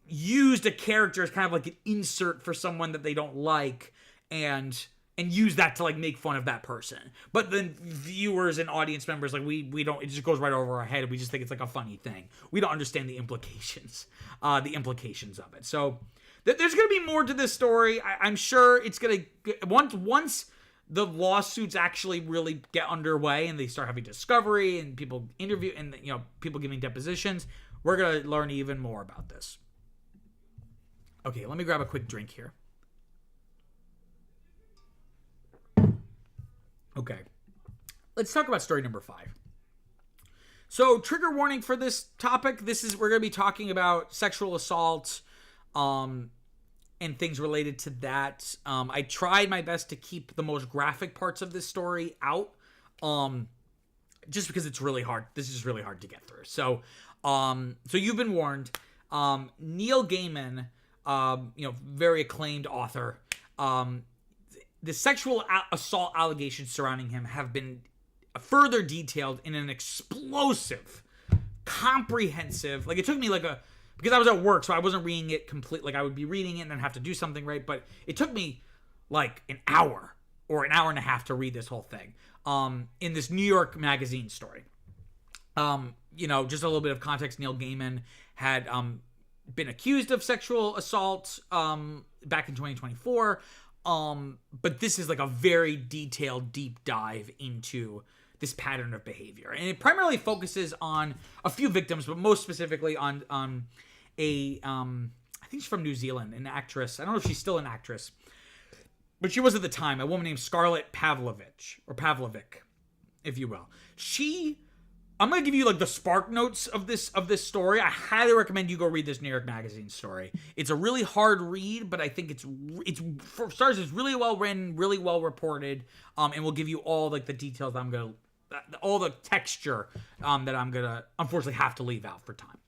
used a character as kind of like an insert for someone that they don't like and use that to like make fun of that person. But then viewers and audience members, like we don't, it just goes right over our head and we just think it's like a funny thing. We don't understand the implications of it. So there's going to be more to this story. I'm sure it's going to, once the lawsuits actually really get underway and they start having discovery and people interview and, you know, people giving depositions, we're going to learn even more about this. Okay, let me grab a quick drink here. Okay, let's talk about story number 5. So, trigger warning for this topic. We're going to be talking about sexual assault, and things related to that. I tried my best to keep the most graphic parts of this story out, just because it's really hard. This is really hard to get through. So you've been warned. Neil Gaiman, you know, very acclaimed author. The sexual assault allegations surrounding him have been further detailed in an explosive, comprehensive, like it took me because I was at work, so I wasn't reading it complete. Like I would be reading it and then have to do something, right? But it took me like an hour or an hour and a half to read this whole thing. In this New York Magazine story. You know, just a little bit of context. Neil Gaiman had been accused of sexual assault back in 2024. But this is like a very detailed, deep dive into this pattern of behavior. And it primarily focuses on a few victims, but most specifically on I think she's from New Zealand, an actress. I don't know if she's still an actress, but she was at the time, a woman named Scarlett Pavlovich, or Pavlovic, if you will. I'm going to give you like the spark notes of this story. I highly recommend you go read this New York Magazine story. It's a really hard read, but I think it's for starters, it's really well written, really well reported, and will give you all like the details all the texture that I'm going to unfortunately have to leave out for time.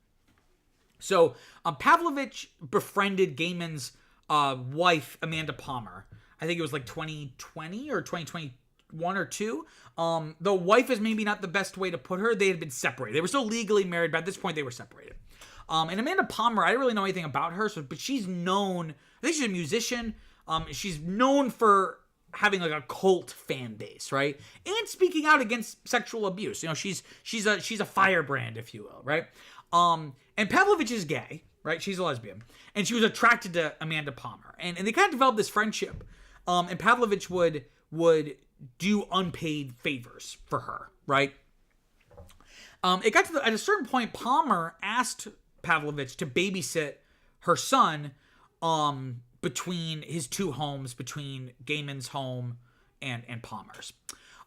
So Pavlovich befriended Gaiman's wife, Amanda Palmer. I think it was like 2020 or 2021 or 2. The wife is maybe not the best way to put her. They had been separated. They were still legally married, but at this point they were separated. And Amanda Palmer, I didn't really know anything about her, but she's known, I think she's a musician. She's known for having like a cult fan base, right? And speaking out against sexual abuse. You know, she's a firebrand, if you will, right? And Pavlovich is gay. right? She's a lesbian. And she was attracted to Amanda Palmer. And they kind of developed this friendship. And Pavlovich would do unpaid favors for her, right? It got to at a certain point, Palmer asked Pavlovich to babysit her son between his two homes, between Gaiman's home and Palmer's.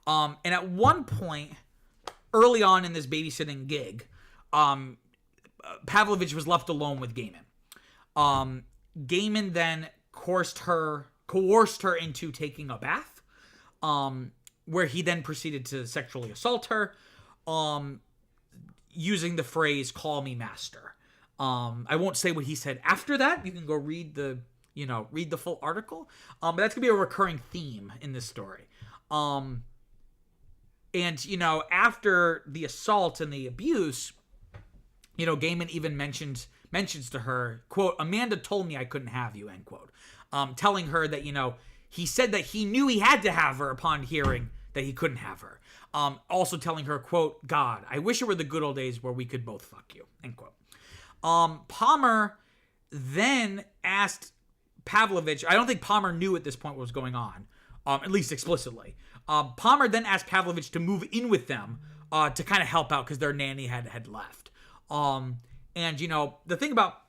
And at one point, early on in this babysitting gig, Pavlovich was left alone with Gaiman. Gaiman then coerced her into taking a bath, where he then proceeded to sexually assault her, using the phrase "call me master." I won't say what he said after that. You can go read the full article. But that's gonna be a recurring theme in this story. And after the assault and the abuse, Gaiman even mentions to her, quote, "Amanda told me I couldn't have you," end quote. Telling her that, he said that he knew he had to have her upon hearing that he couldn't have her. Also telling her, quote, "God, I wish it were the good old days where we could both fuck you," end quote. Palmer then asked Pavlovich, I don't think Palmer knew at this point what was going on, at least explicitly. Palmer then asked Pavlovich to move in with them to kind of help out because their nanny had left. And, the thing about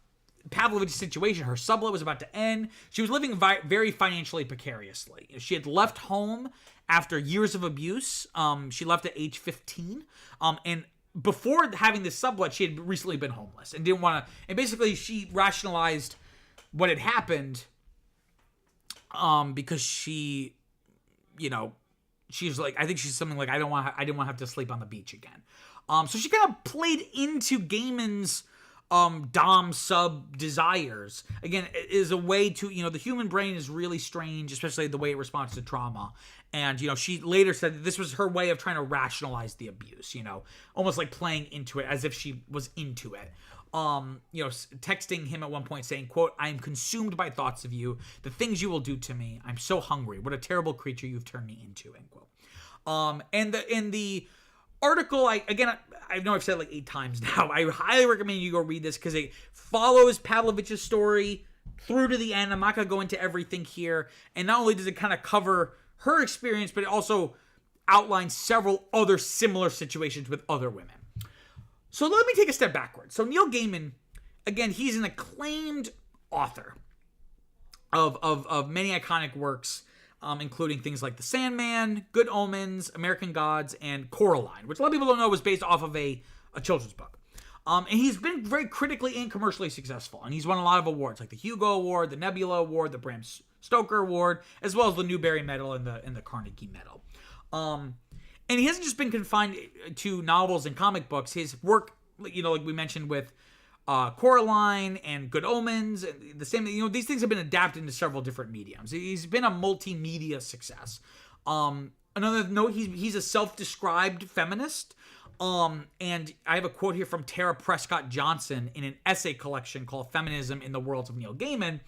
Pavlovich's situation, her sublet was about to end. She was living very financially precariously. She had left home after years of abuse. She left at age 15. And before having this sublet, she had recently been homeless and didn't want to. And basically, she rationalized what had happened because she, she's like, I think she's something like, I didn't want to have to sleep on the beach again. So she kind of played into Gaiman's dom sub desires. Again, is a way to, the human brain is really strange, especially the way it responds to trauma. And, she later said that this was her way of trying to rationalize the abuse, almost like playing into it as if she was into it. Texting him at one point saying, quote, "I am consumed by thoughts of you, the things you will do to me. I'm so hungry. What a terrible creature you've turned me into," end quote. In the article, I know I've said it like 8 times now. I highly recommend you go read this because it follows Pavlovich's story through to the end. I'm not going to go into everything here. And not only does it kind of cover her experience, but it also outlines several other similar situations with other women. So let me take a step backwards. So Neil Gaiman, again, he's an acclaimed author of many iconic works, including things like The Sandman, Good Omens, American Gods, and Coraline, which a lot of people don't know was based off of a children's book. And he's been very critically and commercially successful, and he's won a lot of awards, like the Hugo Award, the Nebula Award, the Bram Stoker Award, as well as the Newbery Medal and the Carnegie Medal. And he hasn't just been confined to novels and comic books. His work, like we mentioned with Coraline and Good Omens, and the same, these things have been adapted into several different mediums. He's been a multimedia success. Another note, he's a self-described feminist. And I have a quote here from Tara Prescott Johnson in an essay collection called Feminism in the Worlds of Neil Gaiman.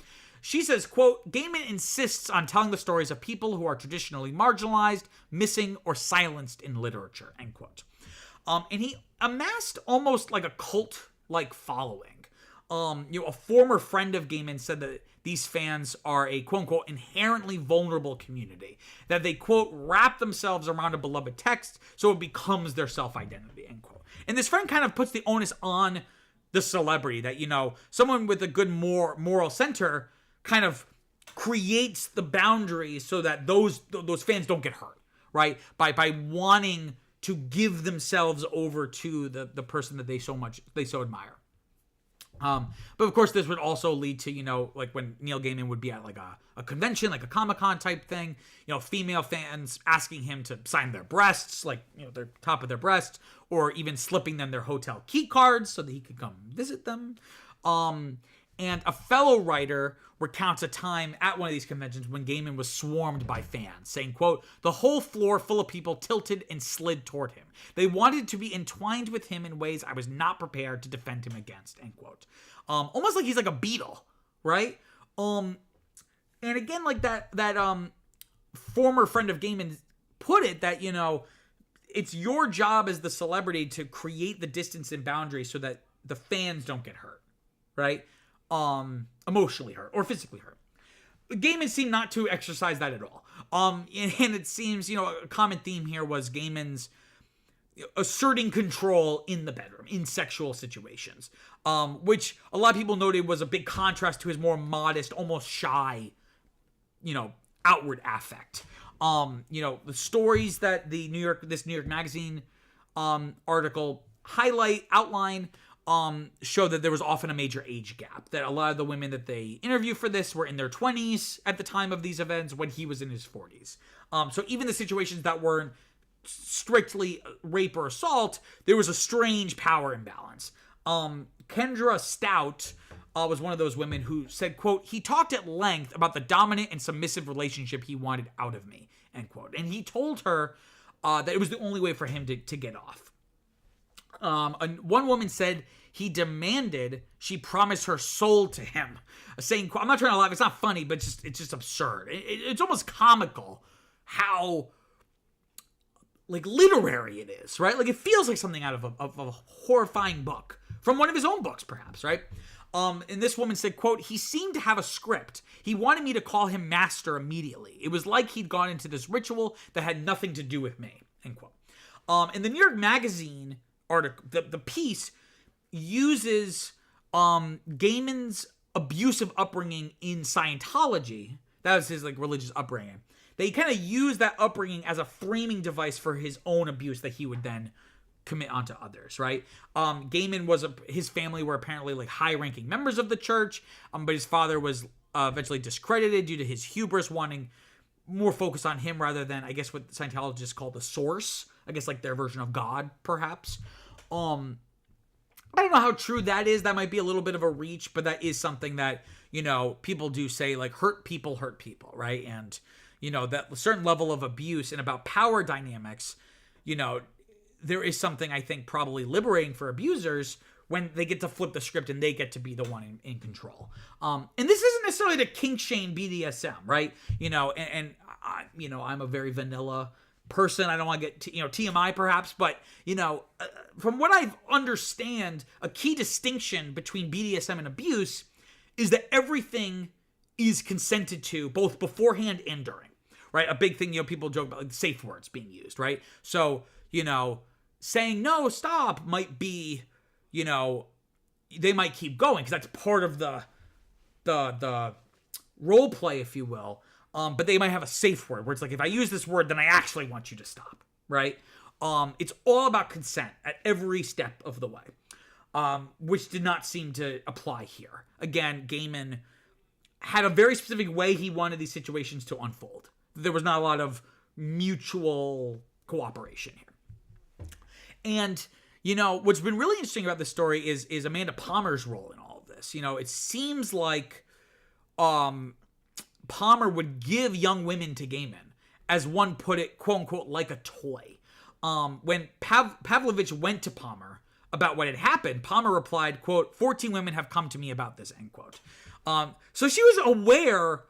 She says, quote, "Gaiman insists on telling the stories of people who are traditionally marginalized, missing, or silenced in literature," end quote. And he amassed almost like a cult-like following. A former friend of Gaiman said that these fans are a quote-unquote inherently vulnerable community, that they, quote, wrap themselves around a beloved text so it becomes their self-identity, end quote. And this friend kind of puts the onus on the celebrity that, someone with a good moral center kind of creates the boundaries so that those fans don't get hurt, right? By wanting to give themselves over to the person that they so admire. But of course, this would also lead to, like when Neil Gaiman would be at like a convention, like a Comic-Con type thing, female fans asking him to sign their breasts, like, their top of their breasts, or even slipping them their hotel key cards so that he could come visit them. And a fellow writer recounts a time at one of these conventions when Gaiman was swarmed by fans, saying, quote, "The whole floor full of people tilted and slid toward him. They wanted to be entwined with him in ways I was not prepared to defend him against," end quote. Almost like he's like a beetle, right? And again, like that former friend of Gaiman put it, that, it's your job as the celebrity to create the distance and boundaries so that the fans don't get hurt, right? Emotionally hurt or physically hurt. Gaiman seemed not to exercise that at all. And it seems, a common theme here was Gaiman's asserting control in the bedroom, in sexual situations, which a lot of people noted was a big contrast to his more modest, almost shy, outward affect. The stories that this New York Magazine article outline show that there was often a major age gap, that a lot of the women that they interviewed for this were in their 20s at the time of these events when he was in his 40s. So even the situations that weren't strictly rape or assault, there was a strange power imbalance. Kendra Stout was one of those women who said, quote, "He talked at length about the dominant and submissive relationship he wanted out of me," end quote. And he told her that it was the only way for him to get off. One woman said he demanded she promise her soul to him, saying, I'm not trying to laugh, it's not funny, but it's just absurd. It's almost comical how literary it is, right? It feels like something out of a horrifying book, from one of his own books, perhaps, right? And this woman said, quote, "He seemed to have a script. He wanted me to call him master immediately. It was like he'd gone into this ritual that had nothing to do with me," end quote. In the New York Magazine article, the piece uses Gaiman's abusive upbringing in Scientology. That was his religious upbringing. They kind of use that upbringing as a framing device for his own abuse that he would then commit onto others, right? Gaiman his family were apparently high-ranking members of the church, but his father was eventually discredited due to his hubris, wanting more focus on him rather than, I guess, what Scientologists call the source. I guess their version of God, perhaps. I don't know how true that is. That might be a little bit of a reach, but that is something that, people do say, hurt people, right? And, that certain level of abuse and about power dynamics, there is something I think probably liberating for abusers when they get to flip the script and they get to be the one in control. And this isn't necessarily to kink shame BDSM, right? I'm a very vanilla person. I don't want to get TMI perhaps, but from what I understand, a key distinction between BDSM and abuse is that everything is consented to both beforehand and during, right? A big thing, people joke about safe words being used, right? So, saying no, stop might be, they might keep going because that's part of the role play, if you will. But they might have a safe word where it's if I use this word, then I actually want you to stop, right? It's all about consent at every step of the way, which did not seem to apply here. Again, Gaiman had a very specific way he wanted these situations to unfold. There was not a lot of mutual cooperation here. And, what's been really interesting about this story is Amanda Palmer's role in all of this. It seems like Palmer would give young women to Gaiman, as one put it, quote unquote, like a toy. When Pavlovich went to Palmer about what had happened, Palmer replied, quote, "14 women have come to me about this," end quote. So she was aware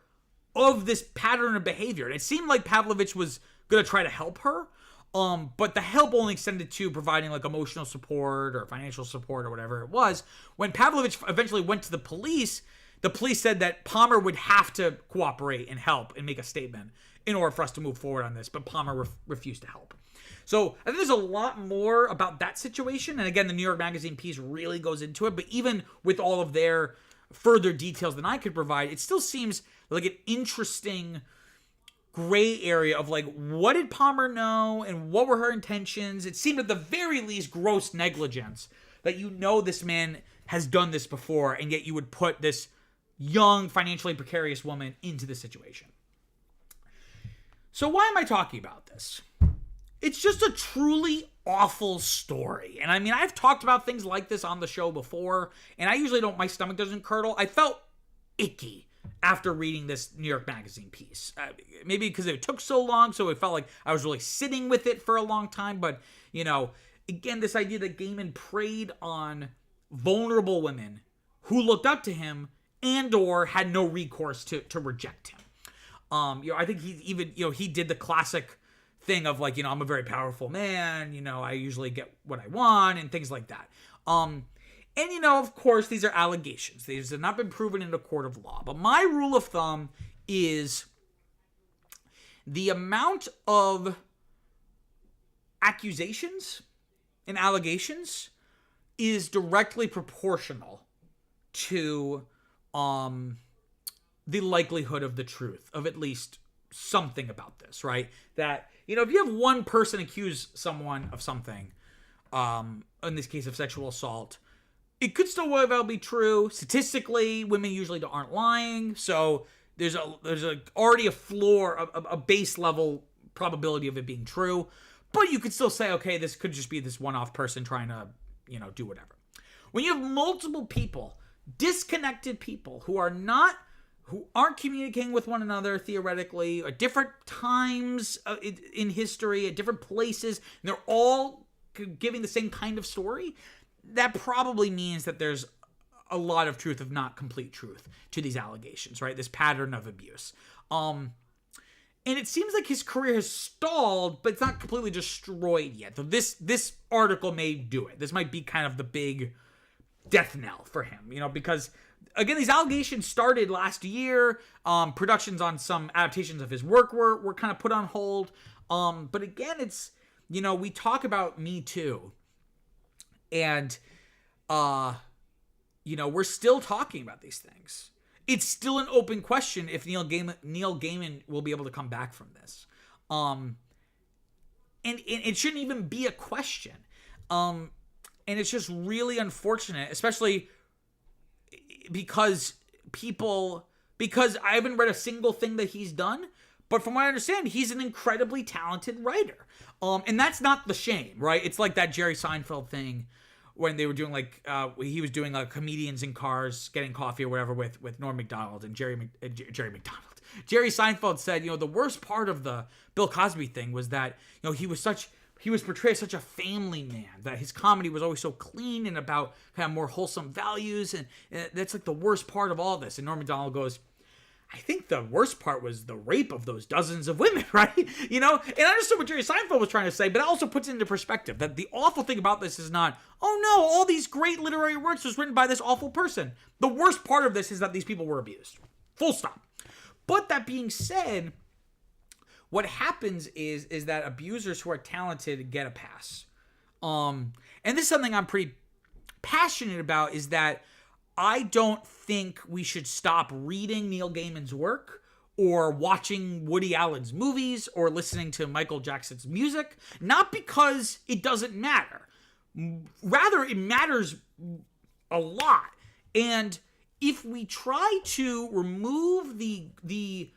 of this pattern of behavior. And it seemed like Pavlovich was going to try to help her. But the help only extended to providing emotional support or financial support or whatever it was. When Pavlovich eventually went to the police said that Palmer would have to cooperate and help and make a statement in order for us to move forward on this. But Palmer refused to help. So I think there's a lot more about that situation. And again, the New York Magazine piece really goes into it. But even with all of their further details than I could provide, it still seems like an interesting gray area of what did Palmer know and what were her intentions. It seemed at the very least gross negligence that this man has done this before, and yet you would put this young, financially precarious woman into this situation. So why am I talking about this? It's just a truly awful story. And I've talked about things like this on the show before, and I usually my stomach doesn't curdle. I felt icky after reading this New York Magazine piece. Maybe because it took so long, so it felt like I was really sitting with it for a long time. But, again, this idea that Gaiman preyed on vulnerable women who looked up to him and or had no recourse to reject him. I think he even, he did the classic thing of I'm a very powerful man, I usually get what I want and things like that. And, of course, these are allegations. These have not been proven in a court of law. But my rule of thumb is the amount of accusations and allegations is directly proportional to the likelihood of the truth, of at least something about this, right? That, if you have one person accuse someone of something, in this case of sexual assault, it could still well be true. Statistically, women usually aren't lying, so there's already a floor, a base level probability of it being true. But you could still say, okay, this could just be this one-off person trying to, do whatever. When you have multiple people, disconnected people who aren't communicating with one another theoretically, at different times in history, at different places, and they're all giving the same kind of story, that probably means that there's a lot of truth, if not complete truth, to these allegations, right? This pattern of abuse. And it seems like his career has stalled, but it's not completely destroyed yet. So this article may do it. This might be kind of the big death knell for him, because, again, these allegations started last year. Productions on some adaptations of his work were kind of put on hold. But again, it's, we talk about Me Too. And, we're still talking about these things. It's still an open question if Neil Gaiman will be able to come back from this. And it shouldn't even be a question. And it's just really unfortunate, especially because I haven't read a single thing that he's done, but from what I understand, he's an incredibly talented writer. And that's not the shame, right? It's like that Jerry Seinfeld thing when they were doing he was doing comedians in cars getting coffee or whatever with Norm Macdonald and Jerry McDonald. Jerry Seinfeld said, the worst part of the Bill Cosby thing was that, he was portrayed as such a family man, that his comedy was always so clean and about kind of more wholesome values. And that's like the worst part of all this. And Norm Macdonald goes, I think the worst part was the rape of those dozens of women, right? And I understood what Jerry Seinfeld was trying to say, but it also puts it into perspective that the awful thing about this is not, oh no, all these great literary works was written by this awful person. The worst part of this is that these people were abused. Full stop. But that being said, what happens is that abusers who are talented get a pass. And this is something I'm pretty passionate about, is that I don't think we should stop reading Neil Gaiman's work or watching Woody Allen's movies or listening to Michael Jackson's music, not because it doesn't matter. Rather, it matters a lot. And if we try to remove the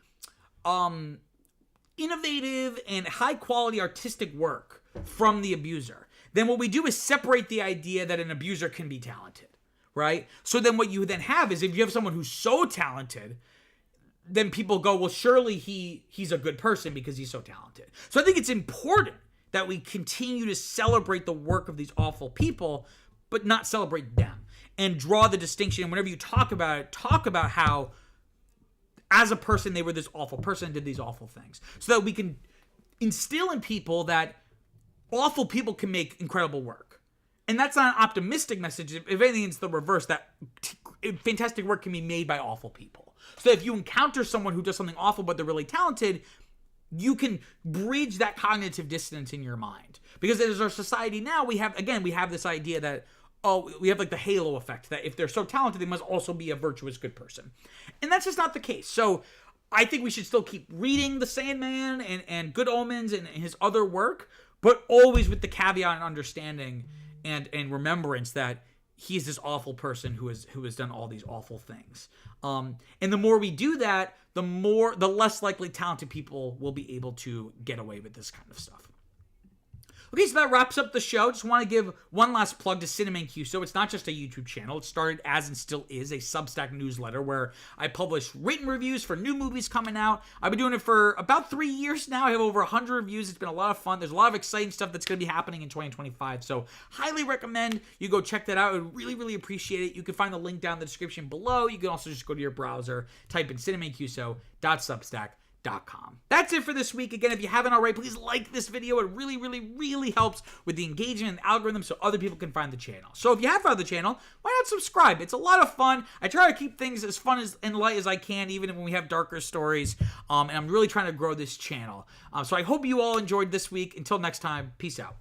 innovative and high-quality artistic work from the abuser, then what we do is separate the idea that an abuser can be talented. Right? So then what you then have is, if you have someone who's so talented, then people go, well, surely he's a good person because he's so talented. So I think it's important that we continue to celebrate the work of these awful people, but not celebrate them, and draw the distinction. And whenever you talk about it, talk about how, as a person, they were this awful person and did these awful things, so that we can instill in people that awful people can make incredible work. And that's not an optimistic message. If anything, it's the reverse, that fantastic work can be made by awful people. So if you encounter someone who does something awful but they're really talented, you can bridge that cognitive dissonance in your mind. Because as our society now, we have this idea that, we have like the halo effect, that if they're so talented, they must also be a virtuous, good person. And that's just not the case. So I think we should still keep reading The Sandman and Good Omens and his other work, but always with the caveat and understanding and remembrance that he's this awful person who has done all these awful things. And the more we do that, the less likely talented people will be able to get away with this kind of stuff. Okay, so that wraps up the show. Just want to give one last plug to Cinema Q. So it's not just a YouTube channel. It started as and still is a Substack newsletter where I publish written reviews for new movies coming out. I've been doing it for about 3 years now. I have over 100 reviews. It's been a lot of fun. There's a lot of exciting stuff that's going to be happening in 2025. So highly recommend you go check that out. I would really, really appreciate it. You can find the link down in the description below. You can also just go to your browser, type in cinemaqso.substack.com. That's it for this week. Again, if you haven't already, please like this video. It really, really, really helps with the engagement and the algorithm so other people can find the channel. So if you have found the channel, why not subscribe? It's a lot of fun. I try to keep things as fun and light as I can, even when we have darker stories. And I'm really trying to grow this channel. So I hope you all enjoyed this week. Until next time, peace out.